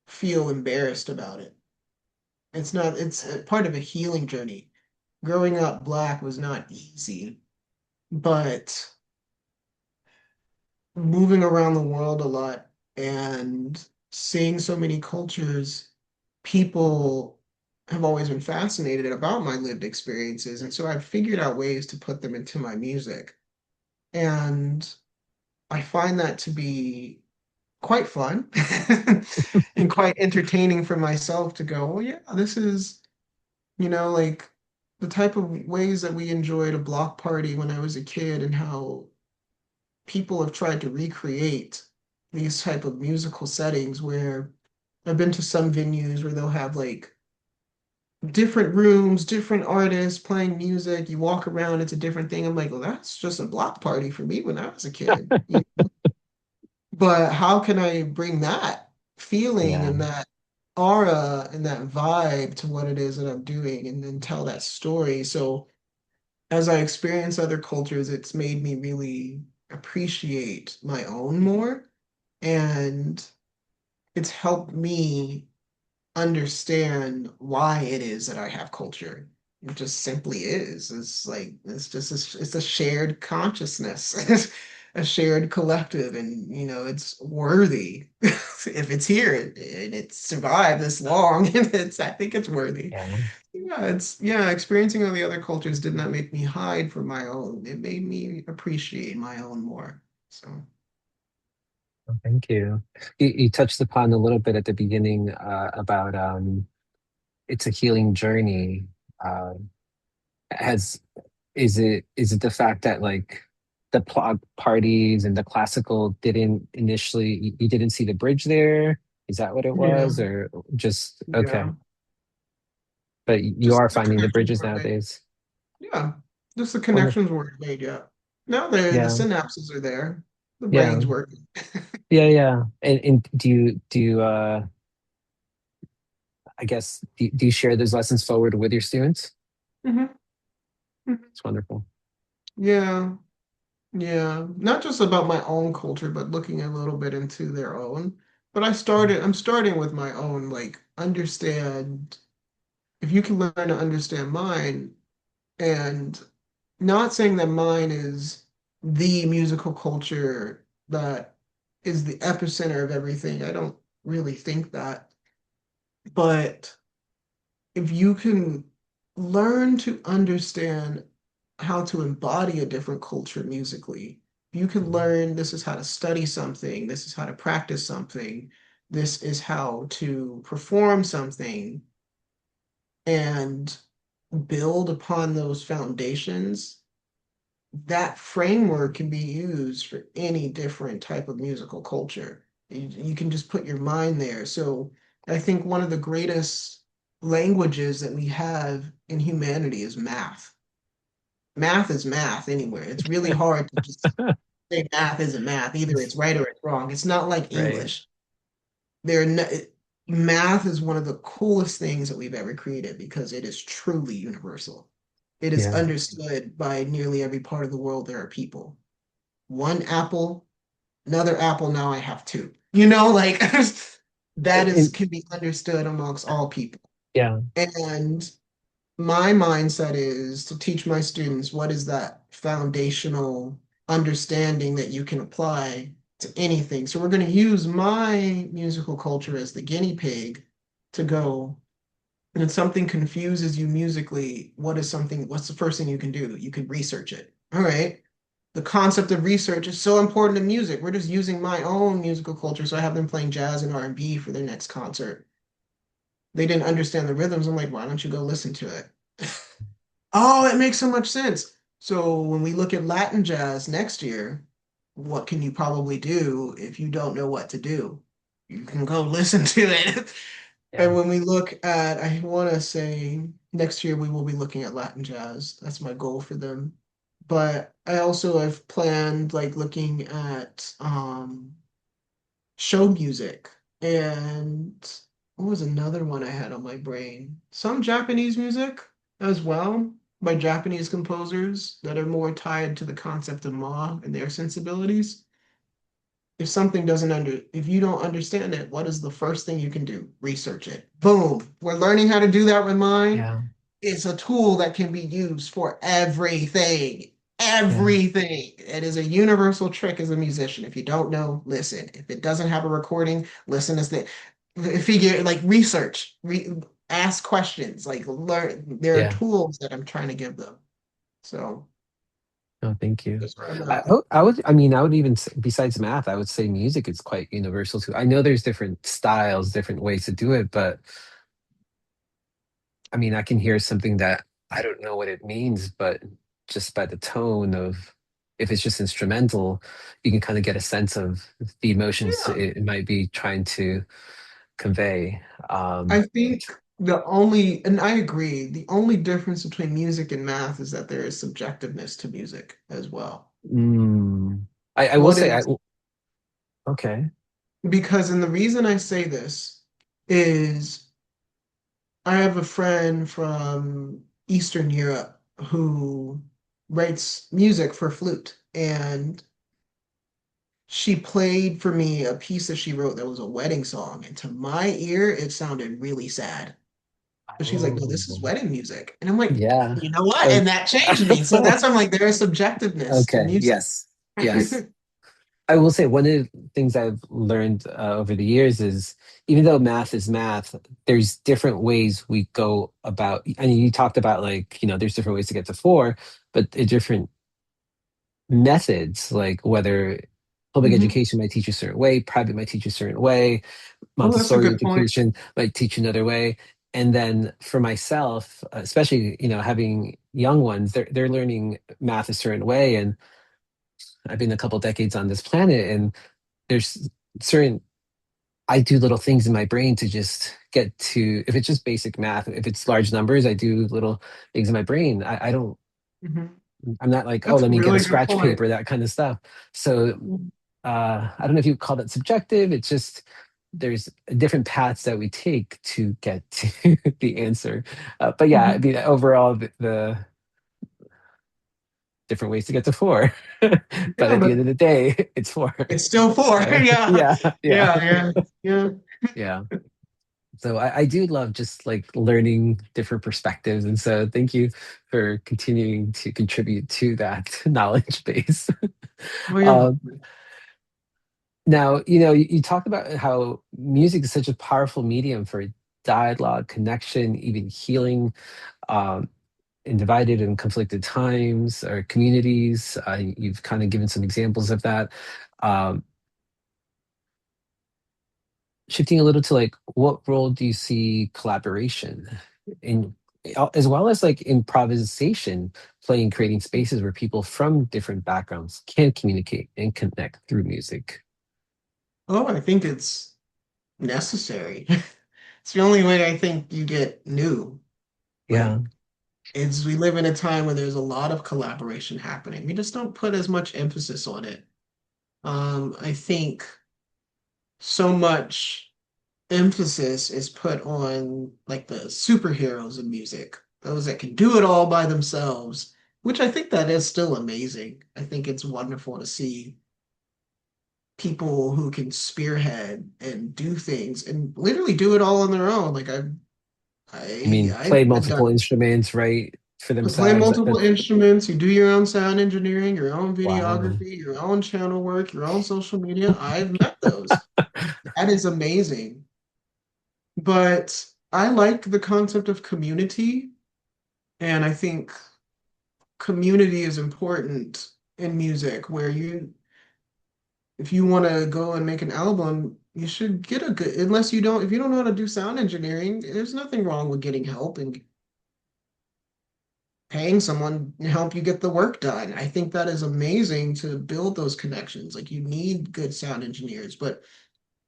[SPEAKER 2] feel embarrassed about it. It's a part of a healing journey. Growing up black was not easy, but moving around the world a lot and seeing so many cultures, people have always been fascinated about my lived experiences. And so I've figured out ways to put them into my music. And I find that to be quite fun and quite entertaining for myself to go, well, yeah, this is, like the type of ways that we enjoyed a block party when I was a kid and how people have tried to recreate these type of musical settings where I've been to some venues where they'll have like different rooms, different artists playing music. You walk around, it's a different thing. I'm like, well, that's just a block party for me when I was a kid. But how can I bring that feeling
[SPEAKER 1] Yeah.
[SPEAKER 2] and that aura and that vibe to what it is that I'm doing and then tell that story? So as I experience other cultures, it's made me really appreciate my own more. And it's helped me understand why it is that I have culture. It just simply is. It's like it's a shared consciousness, a shared collective, and it's worthy. If it's here and it's survived this long, and I think it's worthy.
[SPEAKER 1] Yeah.
[SPEAKER 2] Yeah, experiencing all the other cultures did not make me hide from my own. It made me appreciate my own more. So
[SPEAKER 1] Well, thank you. You touched upon a little bit at the beginning about it's a healing journey. Uh, has is it the fact that like the plot parties and the classical didn't initially you didn't see the bridge there? Is that what it
[SPEAKER 2] yeah,
[SPEAKER 1] was, or just okay?
[SPEAKER 2] yeah.
[SPEAKER 1] But you
[SPEAKER 2] Just
[SPEAKER 1] are
[SPEAKER 2] the
[SPEAKER 1] finding the
[SPEAKER 2] connections
[SPEAKER 1] bridges
[SPEAKER 2] weren't made.
[SPEAKER 1] nowadays.
[SPEAKER 2] Yeah, just the
[SPEAKER 1] Wonderful.
[SPEAKER 2] connections weren't made yet. Now the
[SPEAKER 1] Yeah,
[SPEAKER 2] synapses are there. The
[SPEAKER 1] yeah,
[SPEAKER 2] brain's working.
[SPEAKER 1] yeah. And do you I guess do you share those lessons forward with your students?
[SPEAKER 2] Mhm, mhm.
[SPEAKER 1] It's wonderful.
[SPEAKER 2] Yeah, yeah. Not just about my own culture, but looking a little bit into their own. But I'm starting with my own, like, understand, if you can learn to understand mine, and not saying that mine is the musical culture that is the epicenter of everything. I don't really think that. But if you can learn to understand how to embody a different culture musically, you can learn this is how to study something, this is how to practice something, this is how to perform something, and build upon those foundations. That framework can be used for any different type of musical culture. You can just put your mind there. So I think one of the greatest languages that we have in humanity is math. Math is math anywhere. It's really hard to just say math isn't math. Either it's right or it's wrong. It's not like
[SPEAKER 1] Right.
[SPEAKER 2] English. There are no, Math is one of the coolest things that we've ever created because it is truly universal. It is
[SPEAKER 1] Yeah.
[SPEAKER 2] understood by nearly every part of the world. There are people. One apple, another apple, now I have two. Like that is
[SPEAKER 1] And
[SPEAKER 2] can be understood amongst all people.
[SPEAKER 1] yeah.
[SPEAKER 2] And my mindset is to teach my students what is that foundational understanding that you can apply to anything. So we're going to use my musical culture as the guinea pig to go. And if something confuses you musically, what's the first thing you can do? You can research it. All right. The concept of research is so important to music. We're just using my own musical culture. So I have them playing jazz and R&B for their next concert. They didn't understand the rhythms. I'm like, why don't you go listen to it? Oh, it makes so much sense. So when we look at Latin jazz next year, what can you probably do if you don't know what to do? You can go listen to it.
[SPEAKER 1] Yeah.
[SPEAKER 2] And when we look at, I want to say next year we will be looking at Latin jazz. That's my goal for them. But I also have planned like looking at show music, and what was another one I had on my brain? Some Japanese music as well by Japanese composers that are more tied to the concept of Ma and their sensibilities. If you don't understand it, what is the first thing you can do? Research it. Boom. We're learning how to do that with mine.
[SPEAKER 1] Yeah.
[SPEAKER 2] It's a tool that can be used for everything.
[SPEAKER 1] Yeah.
[SPEAKER 2] Everything. It is a universal trick as a musician. If you don't know, listen. If it doesn't have a recording, listen as the figure like research, ask questions, like learn. There are
[SPEAKER 1] Yeah.
[SPEAKER 2] tools that I'm trying to give them. So
[SPEAKER 1] No, thank you.
[SPEAKER 2] that's where I'm
[SPEAKER 1] I,
[SPEAKER 2] at.
[SPEAKER 1] I would, I mean, I would even say, besides math, I would say music is quite universal too. I know there's different styles, different ways to do it, but I mean, I can hear something that I don't know what it means, but just by the tone of, if it's just instrumental, you can kind of get a sense of the emotions
[SPEAKER 2] Yeah.
[SPEAKER 1] it might be trying to convey.
[SPEAKER 2] I
[SPEAKER 1] Um,
[SPEAKER 2] think. and I agree, the only difference between music and math is that there is subjectiveness to music as well.
[SPEAKER 1] Mm. I will
[SPEAKER 2] What
[SPEAKER 1] say,
[SPEAKER 2] is,
[SPEAKER 1] okay.
[SPEAKER 2] because, and the reason I say this is I have a friend from Eastern Europe who writes music for flute, and she played for me a piece that she wrote that was a wedding song, and to my ear, it sounded really sad. But she's like, no, this is
[SPEAKER 1] Oh,
[SPEAKER 2] wedding music. And I'm like,
[SPEAKER 1] yeah.
[SPEAKER 2] you know what?
[SPEAKER 1] Oh,
[SPEAKER 2] And that changed me. So that's why I'm like, there is subjectiveness to
[SPEAKER 1] okay.
[SPEAKER 2] music.
[SPEAKER 1] Yes. Yes. I will say one of the things I've learned over the years is even though math is math, there's different ways we go about. I mean, you talked about like, there's different ways to get to four, but the different methods, like whether public
[SPEAKER 2] Mhm.
[SPEAKER 1] education might teach a certain way, private might teach a certain way,
[SPEAKER 2] Oh, that's a
[SPEAKER 1] Montessori
[SPEAKER 2] good point.
[SPEAKER 1] education might teach another way. And then for myself, especially, having young ones, they're learning math a certain way. And I've been a couple decades on this planet, and there's certain I do little things in my brain to just get to, if it's just basic math, if it's large numbers, I do little things in my brain. I don't,
[SPEAKER 2] Mhm.
[SPEAKER 1] I'm not like, oh,
[SPEAKER 2] That's a
[SPEAKER 1] let me get a
[SPEAKER 2] really good
[SPEAKER 1] scratch
[SPEAKER 2] point.
[SPEAKER 1] paper, that kind of stuff. So
[SPEAKER 2] Mhm.
[SPEAKER 1] I don't know if you call that subjective. It's just there's different paths that we take to get to the answer. But yeah, I
[SPEAKER 2] Mhm.
[SPEAKER 1] mean, overall, the different ways to get to four. But
[SPEAKER 2] Yeah,
[SPEAKER 1] at the end
[SPEAKER 2] but
[SPEAKER 1] of the day, it's four.
[SPEAKER 2] it's still four. Yeah.
[SPEAKER 1] Yeah, yeah,
[SPEAKER 2] Yeah, yeah, yeah.
[SPEAKER 1] yeah. So I do love just like learning different perspectives. And so thank you for continuing to contribute to that knowledge base.
[SPEAKER 2] Well, you're
[SPEAKER 1] Um,
[SPEAKER 2] welcome.
[SPEAKER 1] Now, you talked about how music is such a powerful medium for dialogue, connection, even healing, um, in divided and conflicted times or communities. You've kind of given some examples of that. Um, Shifting a little to like, what role do you see collaboration in, as well as like improvisation, playing, creating spaces where people from different backgrounds can communicate and connect through music?
[SPEAKER 2] Oh, I think it's necessary. It's the only way I think you get new.
[SPEAKER 1] Yeah.
[SPEAKER 2] Like, we live in a time where there's a lot of collaboration happening. We just don't put as much emphasis on it. I think so much emphasis is put on like the superheroes of music, those that can do it all by themselves, which I think that is still amazing. I think it's wonderful to see people who can spearhead and do things and literally do it all on their own. Like
[SPEAKER 1] I mean,
[SPEAKER 2] I've
[SPEAKER 1] play
[SPEAKER 2] done
[SPEAKER 1] multiple instruments, right, for
[SPEAKER 2] to play
[SPEAKER 1] themselves.
[SPEAKER 2] multiple instruments, you do your own sound engineering, your own
[SPEAKER 1] Wow.
[SPEAKER 2] videography, your own channel work, your own social media. I've met those. That is amazing. But I like the concept of community, and I think community is important in music where if you want to go and make an album, you should get a good, unless if you don't know how to do sound engineering, there's nothing wrong with getting help and paying someone to help you get the work done. I think that is amazing to build those connections. Like you need good sound engineers. But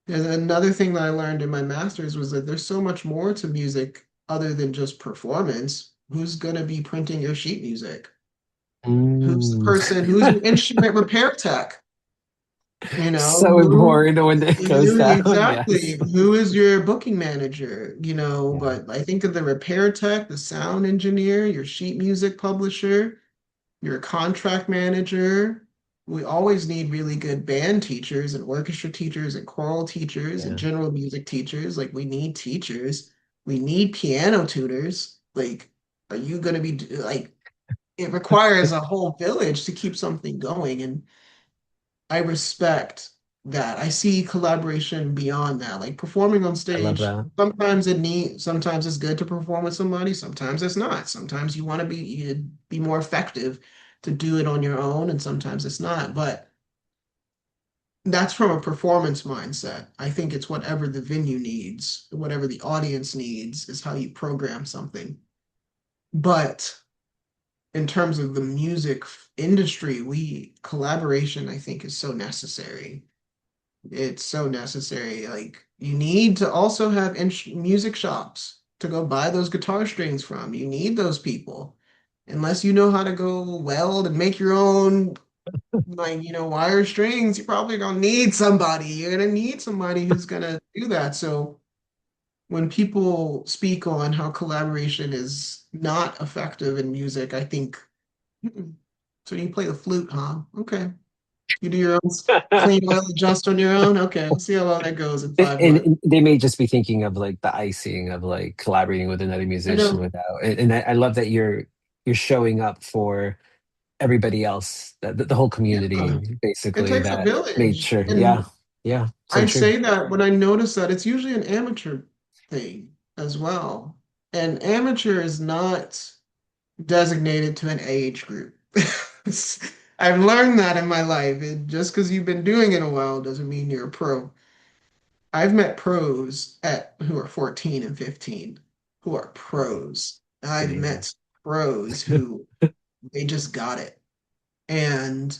[SPEAKER 2] there's another thing that I learned in my master's was that there's so much more to music other than just performance. Who's going to be printing your sheet music?
[SPEAKER 1] Mm.
[SPEAKER 2] Who's your instrument repair tech? You know,
[SPEAKER 1] So important when it goes down.
[SPEAKER 2] exactly.
[SPEAKER 1] Yes.
[SPEAKER 2] Who is your booking manager?
[SPEAKER 1] Yeah.
[SPEAKER 2] But I think of the repair tech, the sound engineer, your sheet music publisher, your contract manager. We always need really good band teachers and orchestra teachers and choral teachers and
[SPEAKER 1] Yeah.
[SPEAKER 2] general music teachers. Like we need teachers. We need piano tutors. Like, are you going to be like, it requires a whole village to keep something going. And I respect that. I see collaboration beyond that. Like performing on
[SPEAKER 1] I love
[SPEAKER 2] stage,
[SPEAKER 1] that.
[SPEAKER 2] sometimes it's good to perform with somebody, sometimes it's not. Sometimes you want to be more effective to do it on your own, and sometimes it's not. But that's from a performance mindset. I think it's whatever the venue needs, whatever the audience needs is how you program something. But in terms of the music industry, we collaboration, I think, is so necessary. It's so necessary. Like you need to also have music shops. to go buy those guitar strings from. You need those people. Unless you know how to go weld and make your own, like, wire strings, you're probably gonna need somebody. You're gonna need somebody who's gonna do that. So when people speak on how collaboration is not effective in music, I think, "Mm-mm. So you play the flute, huh? Okay. You do your own clean oil adjust on your own? Okay, we'll see how well that goes in
[SPEAKER 1] And,
[SPEAKER 2] 5 months."
[SPEAKER 1] and they may just be thinking of like the icing of like collaborating with another
[SPEAKER 2] I
[SPEAKER 1] musician
[SPEAKER 2] know.
[SPEAKER 1] without. And I love that you're showing up for everybody else, the whole
[SPEAKER 2] Yeah.
[SPEAKER 1] community,
[SPEAKER 2] It
[SPEAKER 1] basically,
[SPEAKER 2] takes a
[SPEAKER 1] that made
[SPEAKER 2] village.
[SPEAKER 1] sure. Yeah,
[SPEAKER 2] And
[SPEAKER 1] yeah, so
[SPEAKER 2] I
[SPEAKER 1] true.
[SPEAKER 2] say that when I notice that it's usually an amateur thing as well. And amateur is not designated to an age group. I've learned that in my life. Just because you've been doing it a while doesn't mean you're a pro. I've met pros who are 14 and 15 who are pros. I've
[SPEAKER 1] Amazing.
[SPEAKER 2] met pros who they just got it. And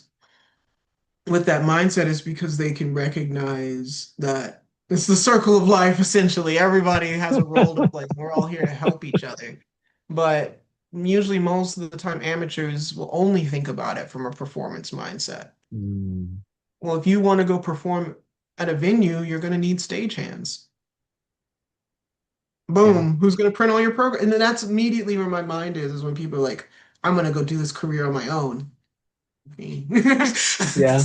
[SPEAKER 2] with that mindset is because they can recognize that it's the circle of life, essentially. Everybody has a role to play. We're all here to help each other. But usually, most of the time, amateurs will only think about it from a performance mindset.
[SPEAKER 1] Mm,
[SPEAKER 2] Well, if you want to go perform at a venue, you're going to need stagehands.
[SPEAKER 1] yeah,
[SPEAKER 2] Boom, who's going to print all your program? And then that's immediately where my mind is when people are like, I'm going to go do this career on my own.
[SPEAKER 1] yeah,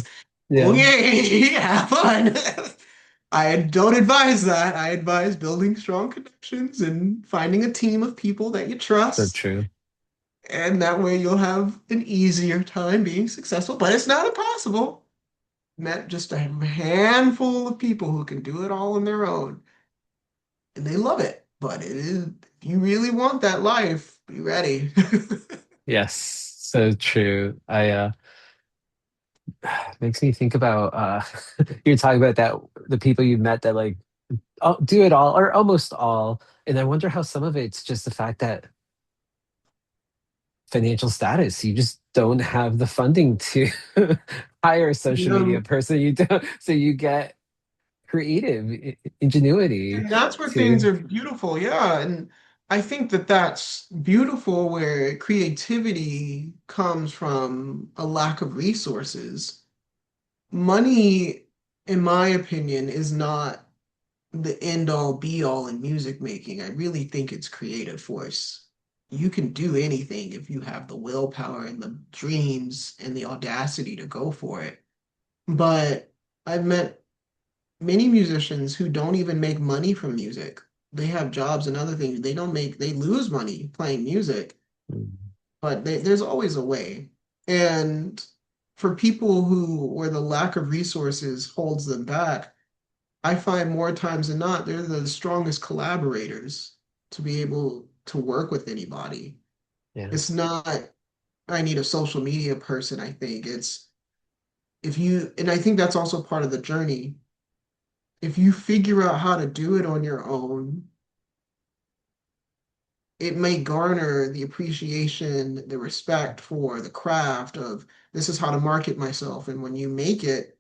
[SPEAKER 1] yeah.
[SPEAKER 2] Okay, have fun. I don't advise that. I advise building strong connections and finding a team of people that you
[SPEAKER 1] So
[SPEAKER 2] trust.
[SPEAKER 1] true.
[SPEAKER 2] And that way you'll have an easier time being successful. But it's not impossible. Met just a handful of people who can do it all on their own. And they love it. But it is, if you really want that life, be ready.
[SPEAKER 1] Yes, so true. I makes me think about you're talking about that the people you met that like do it all or almost all, and I wonder how some of it's just the fact that financial status. You just don't have the funding to hire a social media
[SPEAKER 2] You
[SPEAKER 1] person. You don't, so you get creative ingenuity
[SPEAKER 2] And that's where things
[SPEAKER 1] to.
[SPEAKER 2] are beautiful, yeah. And I think that that's beautiful where creativity comes from a lack of resources. Money, in my opinion, is not the end all be all in music making. I really think it's creative force. You can do anything if you have the willpower and the dreams and the audacity to go for it. But I've met many musicians who don't even make money from music. They have jobs and other things. They lose money playing music, but there's always a way. And for people where the lack of resources holds them back, I find more times than not, they're the strongest collaborators to be able to work with anybody.
[SPEAKER 1] Yeah,
[SPEAKER 2] It's not, I need a social media person, I think. And I think that's also part of the journey. If you figure out how to do it on your own, it may garner the appreciation, the respect for the craft of this is how to market myself. And when you make it,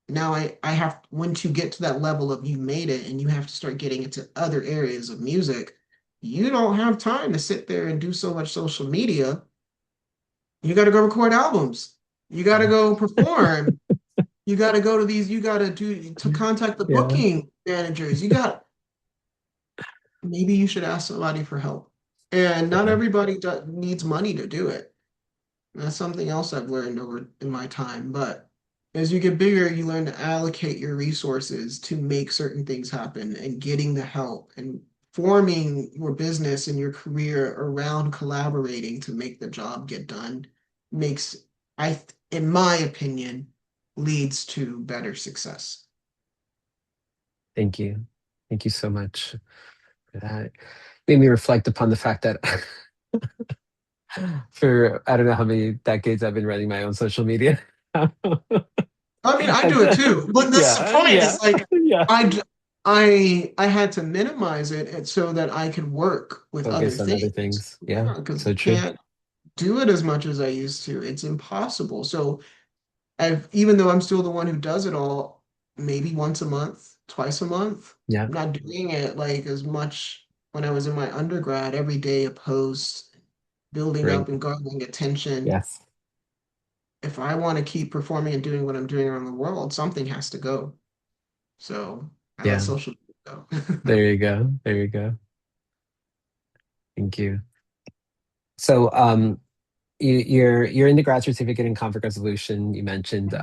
[SPEAKER 2] now I have, once you get to that level of you made it and you have to start getting into other areas of music, you don't have time to sit there and do so much social media. You got to go record albums. You got to
[SPEAKER 1] yeah,
[SPEAKER 2] go perform. You got to go to these, you got to do to contact the
[SPEAKER 1] yeah,
[SPEAKER 2] booking managers. Maybe you should ask somebody for help. And not
[SPEAKER 1] yeah.
[SPEAKER 2] everybody needs money to do it. That's something else I've learned over in my time. But as you get bigger, you learn to allocate your resources to make certain things happen and getting the help and forming your business and your career around collaborating to make the job get done makes, in my opinion, leads to better success.
[SPEAKER 1] Thank you, thank you so much for that. Made me reflect upon the fact that for I don't know how many decades I've been running my own social media.
[SPEAKER 2] I mean, I
[SPEAKER 1] And,
[SPEAKER 2] do it too, but this
[SPEAKER 1] yeah,
[SPEAKER 2] point
[SPEAKER 1] yeah,
[SPEAKER 2] is like
[SPEAKER 1] yeah.
[SPEAKER 2] I had to minimize it so that I could work with other
[SPEAKER 1] Focus on other
[SPEAKER 2] things.
[SPEAKER 1] things. Yeah,
[SPEAKER 2] Because
[SPEAKER 1] so
[SPEAKER 2] I
[SPEAKER 1] true.
[SPEAKER 2] can't do it as much as I used to. It's impossible. So even though I'm still the one who does it all, maybe once a month, twice a month,
[SPEAKER 1] Yeah,
[SPEAKER 2] I'm not doing it like as much. when I was in my undergrad, every day a post, building
[SPEAKER 1] Right.
[SPEAKER 2] up and garnering attention.
[SPEAKER 1] Yes.
[SPEAKER 2] If I want to keep performing and doing what I'm doing around the world, something has to go. So I let
[SPEAKER 1] Yeah.
[SPEAKER 2] social media go.
[SPEAKER 1] There you go. There you go. Thank you. So, you're in the grad certificate in conflict resolution. You mentioned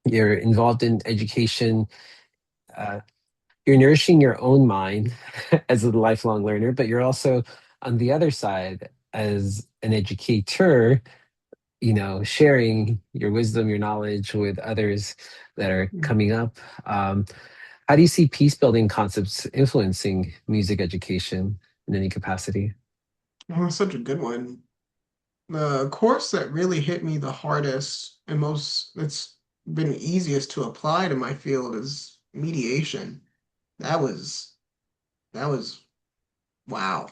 [SPEAKER 1] you're involved in education. Uh, you're nourishing your own mind as a lifelong learner, but you're also on the other side as an educator, sharing your wisdom, your knowledge with others that are coming up. Um, how do you see peace building concepts influencing music education in any capacity?
[SPEAKER 2] Oh, that's such a good one. The course that really hit me the hardest and most it's been easiest to apply to my field is mediation. That was that was wow.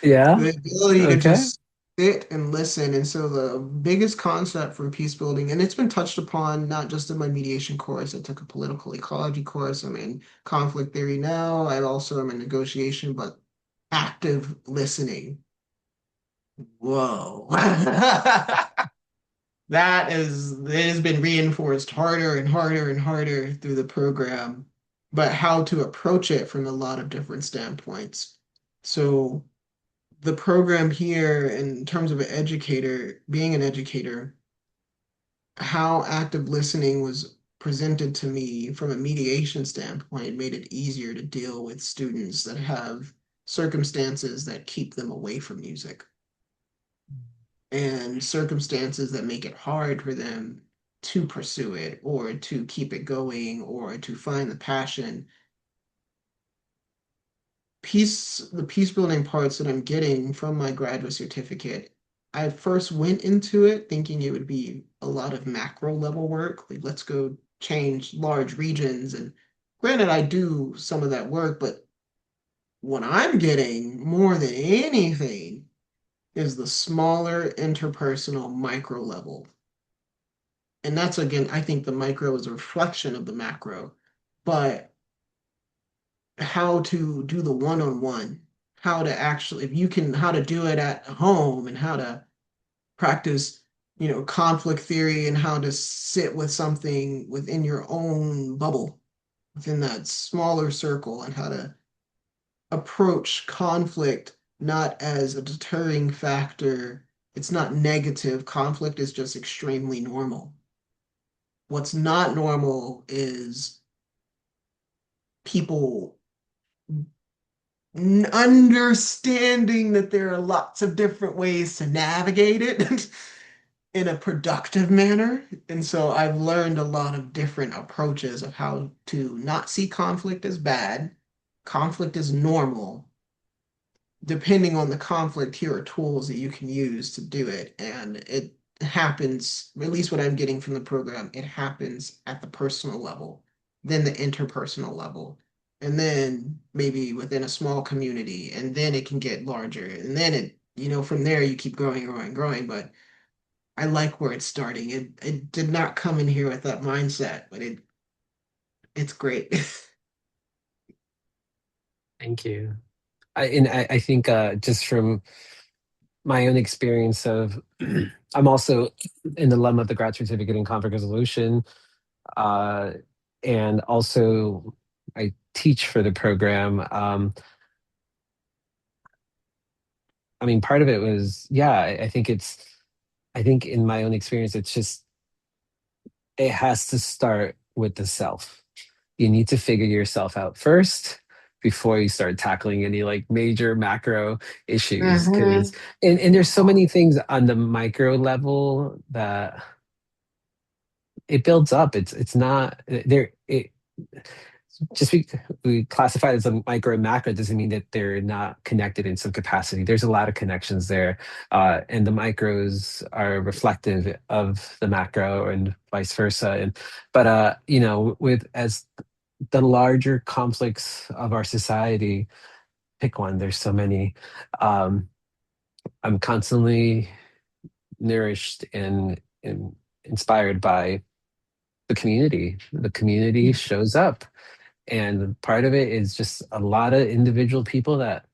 [SPEAKER 1] Yeah.
[SPEAKER 2] The ability to
[SPEAKER 1] Okay.
[SPEAKER 2] just sit and listen. And so the biggest concept from peace building, and it's been touched upon not just in my mediation course. I took a political ecology course. I'm in conflict theory now. I also am in negotiation, but active listening. Whoa. That is, it has been reinforced harder and harder and harder through the program, but how to approach it from a lot of different standpoints. So the program here, in terms of an educator, being an educator, how active listening was presented to me from a mediation standpoint made it easier to deal with students that have circumstances that keep them away from music and circumstances that make it hard for them to pursue it or to keep it going or to find the passion. The peace building parts that I'm getting from my graduate certificate, I first went into it thinking it would be a lot of macro level work, like let's go change large regions. And granted, I do some of that work, but what I'm getting more than anything is the smaller interpersonal micro level. And that's again, I think the micro is a reflection of the macro, but how to do the one-on-one, how to actually, if you can, how to do it at home and how to practice, conflict theory and how to sit with something within your own bubble, within that smaller circle, and how to approach conflict not as a deterring factor. It's not negative. Conflict is just extremely normal. What's not normal is people understanding that there are lots of different ways to navigate it in a productive manner. And so I've learned a lot of different approaches of how to not see conflict as bad. Conflict is normal. Depending on the conflict, here are tools that you can use to do it. And it happens, at least what I'm getting from the program, it happens at the personal level, then the interpersonal level, and then maybe within a small community, and then it can get larger. And then from there you keep growing, growing, growing. But I like where it's starting. It did not come in here with that mindset, but it's great.
[SPEAKER 1] Thank you. I think just from my own experience of, I'm also an alum of the grad certificate in conflict resolution, uh, and also I teach for the program. I mean, part of it was, yeah, I think in my own experience, it's just, it has to start with the self. You need to figure yourself out first before you start tackling any like major macro issues. Because
[SPEAKER 2] Mhm.
[SPEAKER 1] and there's so many things on the micro level that it builds up. It's not there. It just we classify it as a micro and macro doesn't mean that they're not connected in some capacity. There's a lot of connections there, and the micros are reflective of the macro and vice versa. And but with as the larger conflicts of our society, pick one. There's so many. Um, I'm constantly nourished and inspired by the community. The community shows up. And part of it is just a lot of individual people that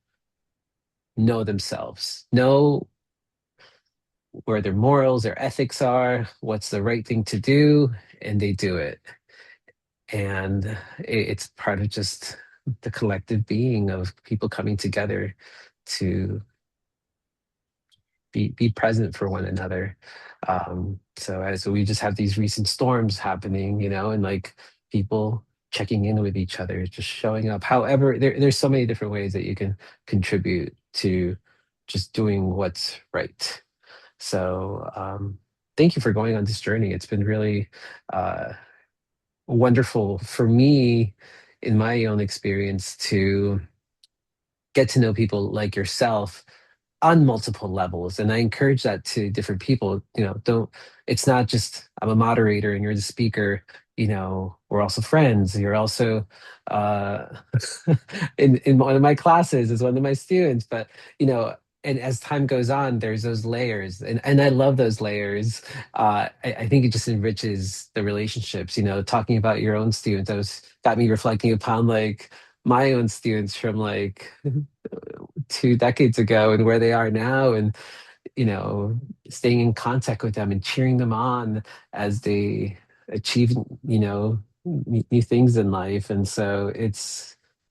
[SPEAKER 1] know themselves, know where their morals, their ethics are, what's the right thing to do, and they do it. And it's part of just the collective being of people coming together to be present for one another. So as we just have these recent storms happening, and like people checking in with each other, just showing up. However, there's so many different ways that you can contribute to just doing what's right. So thank you for going on this journey. It's been really wonderful for me in my own experience to get to know people like yourself on multiple levels, and I encourage that to different people. Don't It's not just I'm a moderator and you're the speaker. We're also friends. You're also uh in one of my classes is one of my students. But and as time goes on, there's those layers, and I love those layers. I think it just enriches the relationships. Talking about your own students, got me reflecting upon like my own students from like 2 decades ago and where they are now, and you know staying in contact with them and cheering them on as they achieve new things in life. And so it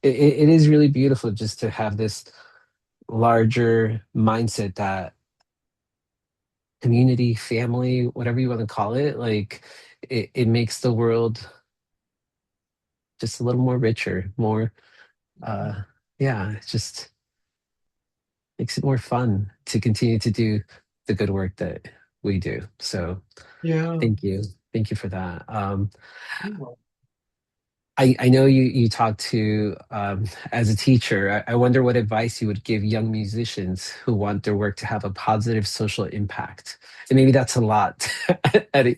[SPEAKER 1] is really beautiful just to have this larger mindset that community, family, whatever you want to call it, like it makes the world just a little more richer, more yeah, it just makes it more fun to continue to do the good work that we do. So
[SPEAKER 2] Yeah.
[SPEAKER 1] thank you. Thank you for that. I know you talk to as a teacher. I wonder what advice you would give young musicians who want their work to have a positive social impact. And maybe that's a lot at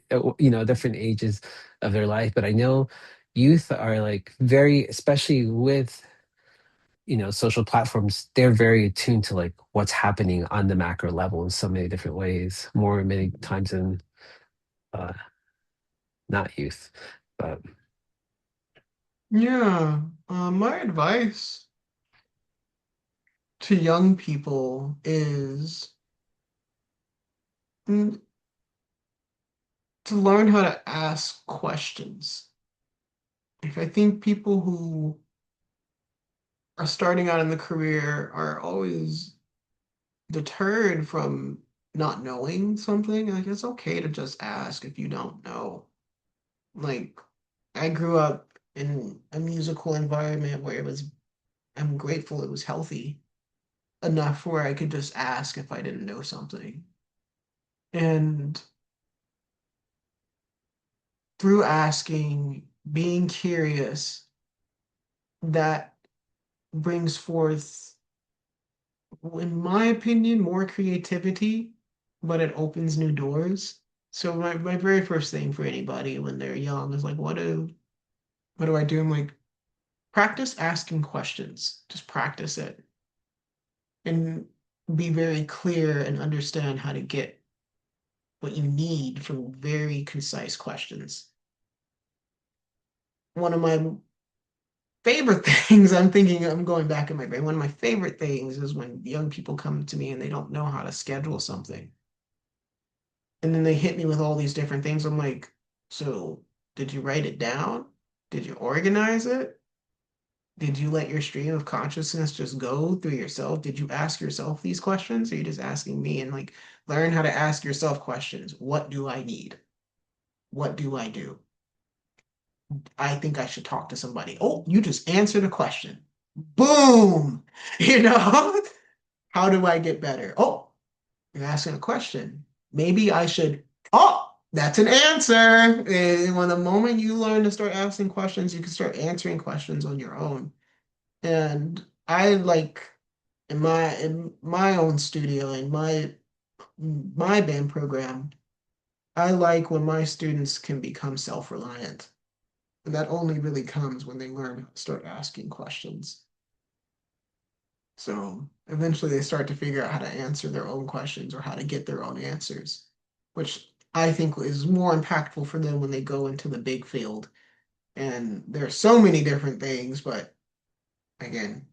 [SPEAKER 1] different ages of their life. But I know youth are like very, especially with social platforms, they're very attuned to like what's happening on the macro level in so many different ways, more many times than uh, not youth. But
[SPEAKER 2] Yeah. My advice to young people is mm, to learn how to ask questions. Like, I think people who are starting out in the career are always deterred from not knowing something. Like, it's okay to just ask if you don't know. Like, I grew up in a musical environment where I'm grateful it was healthy enough where I could just ask if I didn't know something. And through asking, being curious, that brings forth, in my opinion, more creativity, but it opens new doors. So my very first thing for anybody when they're young is like, what do I do? I'm like, practice asking questions. Just practice it and be very clear and understand how to get what you need from very concise questions. One of my favorite things, I'm going back in my brain. One of my favorite things is when young people come to me and they don't know how to schedule something. And then they hit me with all these different things. I'm like, so did you write it down? Did you organize it? Did you let your stream of consciousness just go through yourself? Did you ask yourself these questions? Or are you just asking me? And like, learn how to ask yourself questions. What do I need? What do I do? I think I should talk to somebody. Oh, you just answered a question. Boom! You know, how do I get better? Oh, you're asking a question. Maybe I should. Oh, that's an answer. And when the moment you learn to start asking questions, you can start answering questions on your own. And I like in my own studio in my band program, I like when my students can become self-reliant. And that only really comes when they learn how to start asking questions. So eventually they start to figure out how to answer their own questions or how to get their own answers, which I think is more impactful for them when they go into the big field And there's so many different things, but again,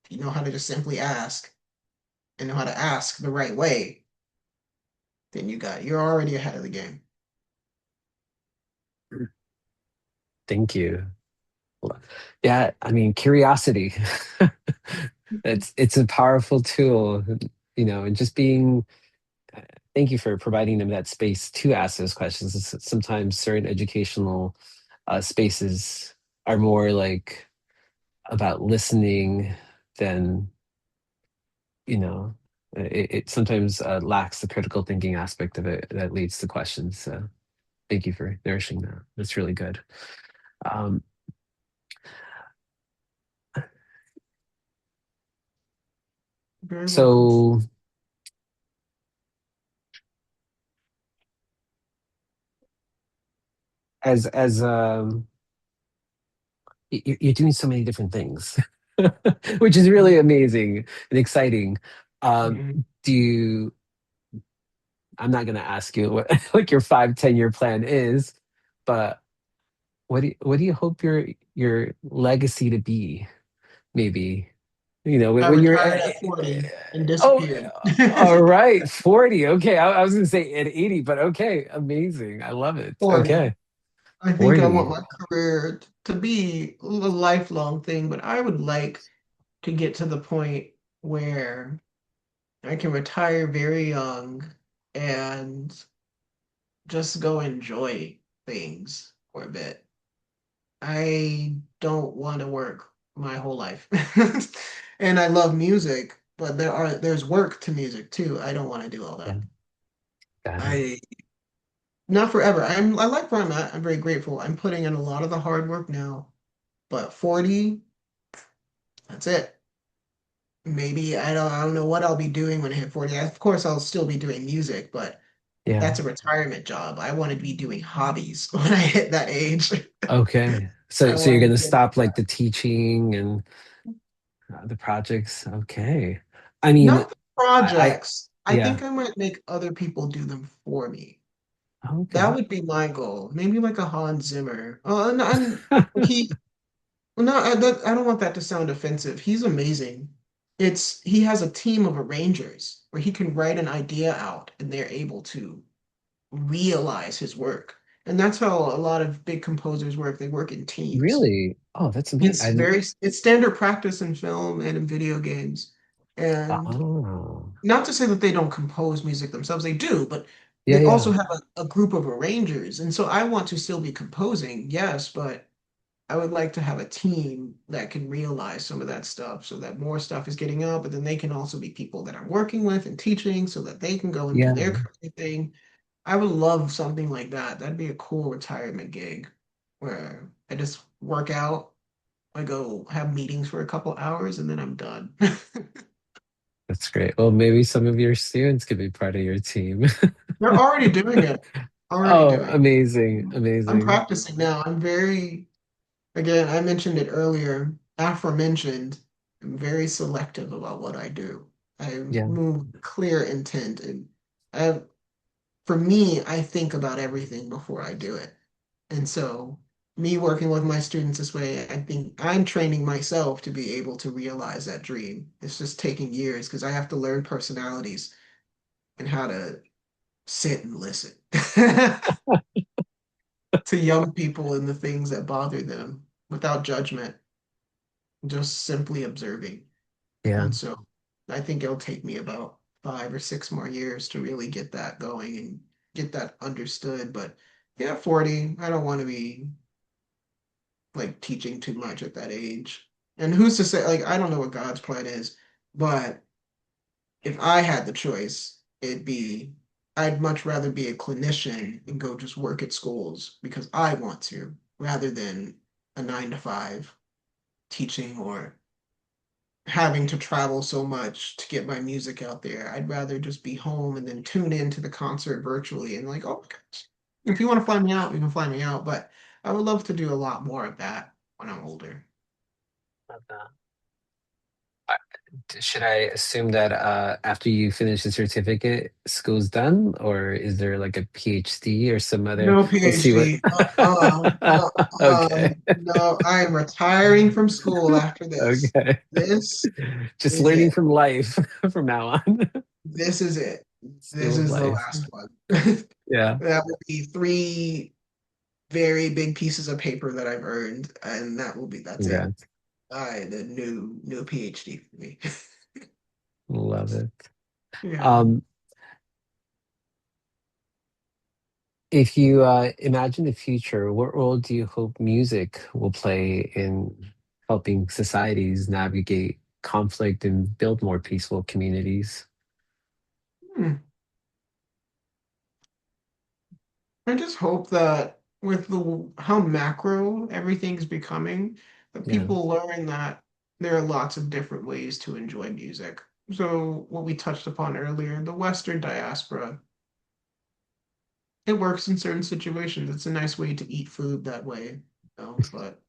[SPEAKER 2] if you know how to just simply ask and know how to ask the right way, then you're already ahead of the game.
[SPEAKER 1] Thank you. Yeah, I mean, curiosity. It's a powerful tool, and just being thank you for providing them that space to ask those questions. Sometimes certain educational spaces are more like about listening than, it sometimes lacks the critical thinking aspect of it that leads to questions. So thank you for nourishing that. That's really good. Um,
[SPEAKER 2] Very welcome.
[SPEAKER 1] so as you're doing so many different things, which is really amazing and exciting. Um,
[SPEAKER 2] Mhm.
[SPEAKER 1] do you, I'm not going to ask you what like your 5, 10 year plan is, but what do you hope your legacy to be? Maybe,
[SPEAKER 2] I
[SPEAKER 1] when you're
[SPEAKER 2] retired at 40 and
[SPEAKER 1] oh,
[SPEAKER 2] disappeared.
[SPEAKER 1] all right, 40. Okay, I was going to say at 80, but okay, amazing. I love it.
[SPEAKER 2] 40.
[SPEAKER 1] Okay,
[SPEAKER 2] I think I want
[SPEAKER 1] 40.
[SPEAKER 2] my career to be a lifelong thing, but I would like to get to the point where I can retire very young and just go enjoy things for a bit. I don't want to work my whole life. And I love music, but there's work to music too. I don't want to do all
[SPEAKER 1] Yeah,
[SPEAKER 2] that.
[SPEAKER 1] got it.
[SPEAKER 2] I Not forever. I like where I'm at. I'm very grateful. I'm putting in a lot of the hard work now, but 40, that's it. Maybe I don't know what I'll be doing when I hit 40. Of course, I'll still be doing music, but
[SPEAKER 1] Yeah.
[SPEAKER 2] that's a retirement job. I want to be doing hobbies when I hit that age.
[SPEAKER 1] Okay. So
[SPEAKER 2] I
[SPEAKER 1] so you're
[SPEAKER 2] want
[SPEAKER 1] going to
[SPEAKER 2] to get
[SPEAKER 1] stop like the teaching and the projects. Okay. I mean,
[SPEAKER 2] not the
[SPEAKER 1] I
[SPEAKER 2] projects. I
[SPEAKER 1] yeah.
[SPEAKER 2] think I might make other people do them for me. That
[SPEAKER 1] Okay.
[SPEAKER 2] would be my goal. Maybe like a Hans Zimmer. And he Well, no, I don't want that to sound offensive. He's amazing. He has a team of arrangers where he can write an idea out and they're able to realize his work. And that's how a lot of big composers work. They work in teams.
[SPEAKER 1] Really? Oh, that's amazing.
[SPEAKER 2] It's standard practice in film and in video games. And
[SPEAKER 1] Oh.
[SPEAKER 2] not to say that they don't compose music themselves, they do, but
[SPEAKER 1] Yeah,
[SPEAKER 2] they also
[SPEAKER 1] yeah.
[SPEAKER 2] have a group of arrangers. And so I want to still be composing, yes, but I would like to have a team that can realize some of that stuff so that more stuff is getting out, but then they can also be people that I'm working with and teaching so that they can go and do their
[SPEAKER 1] Yeah.
[SPEAKER 2] creative thing. I would love something like that. That'd be a cool retirement gig where I just work out, I go have meetings for a couple hours, and then I'm done.
[SPEAKER 1] That's great. Well, maybe some of your students could be part of your team.
[SPEAKER 2] They're already doing it. Already
[SPEAKER 1] Oh,
[SPEAKER 2] doing
[SPEAKER 1] amazing.
[SPEAKER 2] it. I'm
[SPEAKER 1] Amazing.
[SPEAKER 2] practicing now. Again, I mentioned it earlier, aforementioned, I'm very selective about what I do. I
[SPEAKER 1] Yeah.
[SPEAKER 2] move with clear intent, and I, for me, I think about everything before I do it. And so, me working with my students this way, I think I'm training myself to be able to realize that dream. It's just taking years because I have to learn personalities and how to sit and listen to young people and the things that bother them without judgment, just simply observing.
[SPEAKER 1] Yeah.
[SPEAKER 2] And so I think it'll take me about 5 or 6 more years to really get that going and get that understood. But yeah, 40, I don't want to be like teaching too much at that age. And who's to say, like, I don't know what God's plan is, but if I had the choice, I'd much rather be a clinician and go just work at schools because I want to, rather than a 9 to 5 teaching or having to travel so much to get my music out there. I'd rather just be home and then tune into the concert virtually and like, oh my gosh, if you want to fly me out, you can fly me out. But I would love to do a lot more of that when I'm older.
[SPEAKER 1] Love that. Should I assume that after you finish the certificate, school's done, or is there like a PhD or some other?
[SPEAKER 2] No
[SPEAKER 1] We'll see what.
[SPEAKER 2] PhD.
[SPEAKER 1] Okay.
[SPEAKER 2] No, I am retiring from school after this.
[SPEAKER 1] Okay.
[SPEAKER 2] This
[SPEAKER 1] Just
[SPEAKER 2] is
[SPEAKER 1] learning
[SPEAKER 2] it.
[SPEAKER 1] from life from now on.
[SPEAKER 2] This is it. This
[SPEAKER 1] School of
[SPEAKER 2] is the
[SPEAKER 1] life.
[SPEAKER 2] last one.
[SPEAKER 1] Yeah.
[SPEAKER 2] That will be three very big pieces of paper that I've earned, and that's it.
[SPEAKER 1] Congrats.
[SPEAKER 2] The new PhD for me.
[SPEAKER 1] Love it.
[SPEAKER 2] Yeah.
[SPEAKER 1] Um, if you imagine the future, what role do you hope music will play in helping societies navigate conflict and build more peaceful communities?
[SPEAKER 2] Hmm. I just hope that with the how macro everything's becoming, that
[SPEAKER 1] Yeah.
[SPEAKER 2] people learn that there are lots of different ways to enjoy music. So what we touched upon earlier, the Western diaspora, it works in certain situations. It's a nice way to eat food that way, but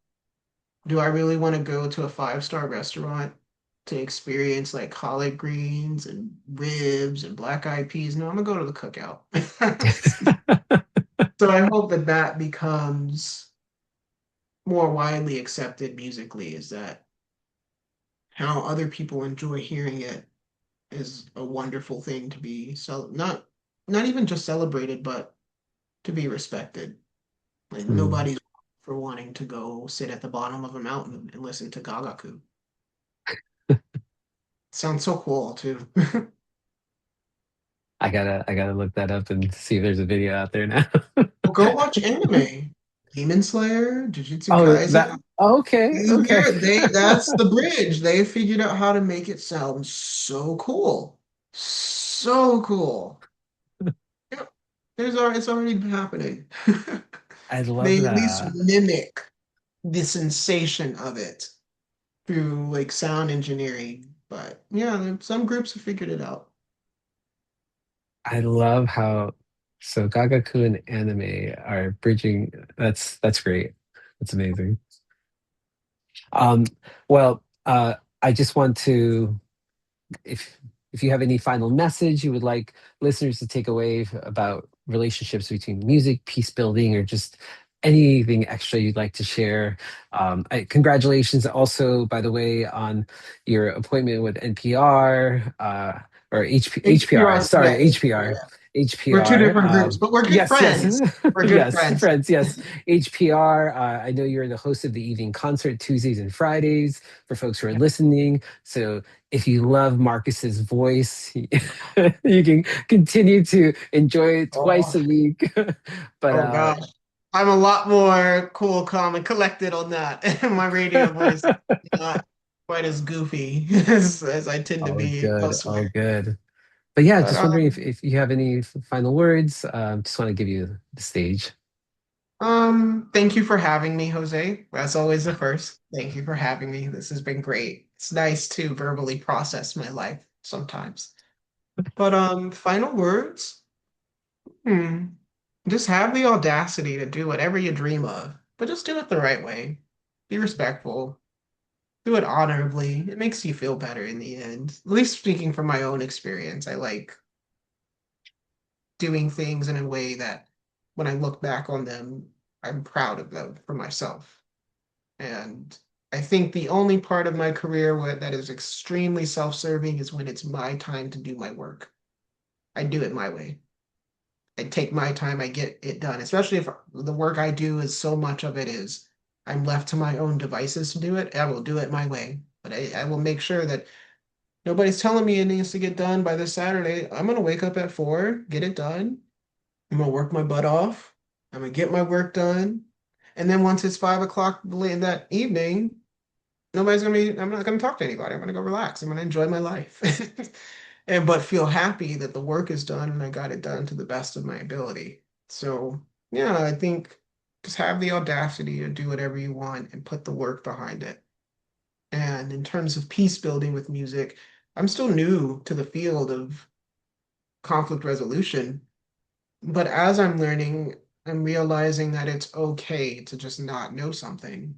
[SPEAKER 2] do I really want to go to a five-star restaurant to experience like collard greens and ribs and black eyed peas? No, I'm gonna go to the cookout. So I hope that that becomes more widely accepted musically, is that how other people enjoy hearing it is a wonderful thing to be not even just celebrated, but to be respected. Like
[SPEAKER 1] Hmm.
[SPEAKER 2] nobody's for wanting to go sit at the bottom of a mountain and listen to Gagaku. Sounds so cool too.
[SPEAKER 1] I gotta look that up and see if there's a video out there now.
[SPEAKER 2] Well, go watch anime. Demon Slayer, Jujutsu
[SPEAKER 1] Oh, that
[SPEAKER 2] Kaisen.
[SPEAKER 1] okay, okay.
[SPEAKER 2] That's the bridge. They figured out how to make it sound so cool. So cool. Yep. It's already happening.
[SPEAKER 1] I love
[SPEAKER 2] They at least
[SPEAKER 1] that.
[SPEAKER 2] mimic the sensation of it through like sound engineering. But yeah, some groups have figured it out.
[SPEAKER 1] I love how so Gagaku and anime are bridging. That's great. That's amazing. Um, well, I just want to if if you have any final message you would like listeners to take away about relationships between music, peace building, or just anything extra you'd like to share. Congratulations also, by the way, on your appointment with NPR or HPR.
[SPEAKER 2] HPR,
[SPEAKER 1] Sorry,
[SPEAKER 2] yeah,
[SPEAKER 1] HPR.
[SPEAKER 2] HPR. We're two
[SPEAKER 1] HPR.
[SPEAKER 2] different groups, but we're good
[SPEAKER 1] Yes, yes,
[SPEAKER 2] friends. We're good
[SPEAKER 1] yes,
[SPEAKER 2] friends.
[SPEAKER 1] friends, yes. HPR. I know you're the host of the evening concert Tuesdays and Fridays for folks who are listening. So if you love Marcus's voice, you can continue to enjoy it twice
[SPEAKER 2] Oh,
[SPEAKER 1] a week. But
[SPEAKER 2] oh gosh. I'm a lot more cool, calm, and collected on that. My radio voice is not quite as goofy as I tend to
[SPEAKER 1] all
[SPEAKER 2] be
[SPEAKER 1] good, all
[SPEAKER 2] elsewhere.
[SPEAKER 1] good. But yeah,
[SPEAKER 2] But
[SPEAKER 1] just wondering if you have any final words. Just want to give you the stage.
[SPEAKER 2] thank you for having me, Jose. That's always the first. Thank you for having me. This has been great. It's nice to verbally process my life sometimes. But final words. Hmm. Just have the audacity to do whatever you dream of, but just do it the right way. Be respectful. Do it honorably. It makes you feel better in the end. At least speaking from my own experience, I like doing things in a way that when I look back on them, I'm proud of them for myself. And I think the only part of my career that is extremely self-serving is when it's my time to do my work. I do it my way. I take my time, I get it done, especially if the work I do is so much of it is I'm left to my own devices to do it. I will do it my way. But I will make sure that nobody's telling me it needs to get done by this Saturday. I'm gonna wake up at 4, get it done. I'm gonna work my butt off. I'm gonna get my work done. And then once it's 5 o'clock late in that evening, I'm not gonna talk to anybody. I'm gonna go relax. I'm gonna enjoy my life. And but feel happy that the work is done and I got it done to the best of my ability. So yeah, I think just have the audacity to do whatever you want and put the work behind it. And in terms of peace building with music, I'm still new to the field of conflict resolution. But as I'm learning, I'm realizing that it's okay to just not know something.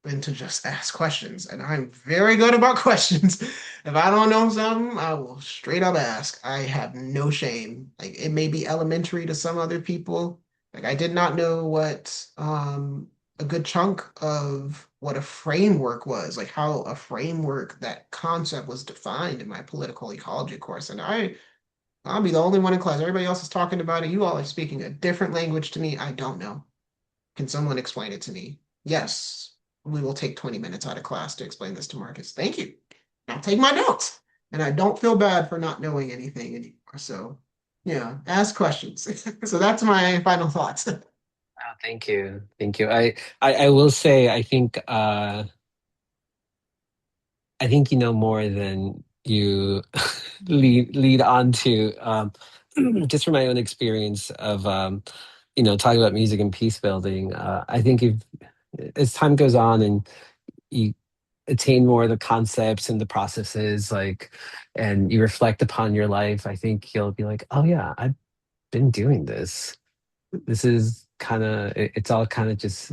[SPEAKER 2] been to just ask questions. And I'm very good about questions. If I don't know something, I will straight up ask. I have no shame. Like it may be elementary to some other people. Like I did not know what a good chunk of what a framework was, like how a framework, that concept was defined in my political ecology course. And I'll be the only one in class. Everybody else is talking about it. You all are speaking a different language to me. I don't know. Can someone explain it to me? Yes, we will take 20 minutes out of class to explain this to Marcus. Thank you. I'll take my notes. And I don't feel bad for not knowing anything anymore. So, yeah, ask questions. So that's my final thoughts.
[SPEAKER 1] Oh, thank you. Thank you. I will say I think you know more than you lead on to. Just from my own experience of talking about music and peace building. I think if as time goes on and you attain more of the concepts and the processes, like, and you reflect upon your life, I think you'll be like, oh yeah, I've been doing this. This is kind of it's all kind of just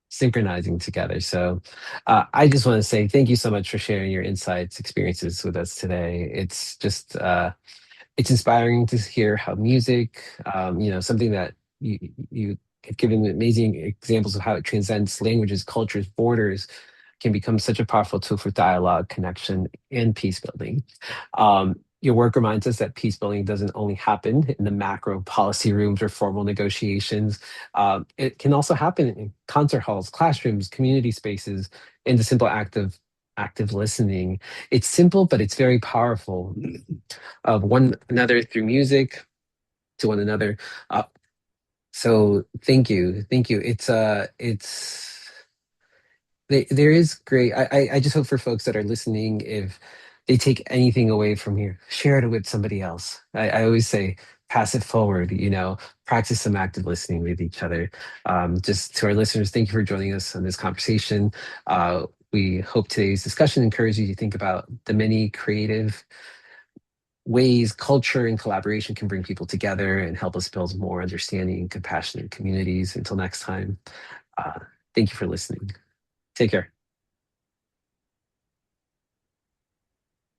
[SPEAKER 1] synchronizing together. So I just want to say thank you so much for sharing your insights, experiences with us today. It's just it's inspiring to hear how music, something that you have given amazing examples of how it transcends languages, cultures, borders, can become such a powerful tool for dialogue, connection, and peace building. Your work reminds us that peace building doesn't only happen in the macro policy rooms or formal negotiations. It can also happen in concert halls, classrooms, community spaces, in the simple act of active listening. It's simple, but it's very powerful. Of one another through music to one another. Uh, so thank you. There is great. I just hope for folks that are listening, if they take anything away from here, share it with somebody else. I always say, pass it forward. Practice some active listening with each other. Just to our listeners, thank you for joining us on this conversation. We hope today's discussion encourages you to think about the many creative ways culture and collaboration can bring people together and help us build more understanding and compassionate communities. Until next time, uh, thank you for listening. Take care.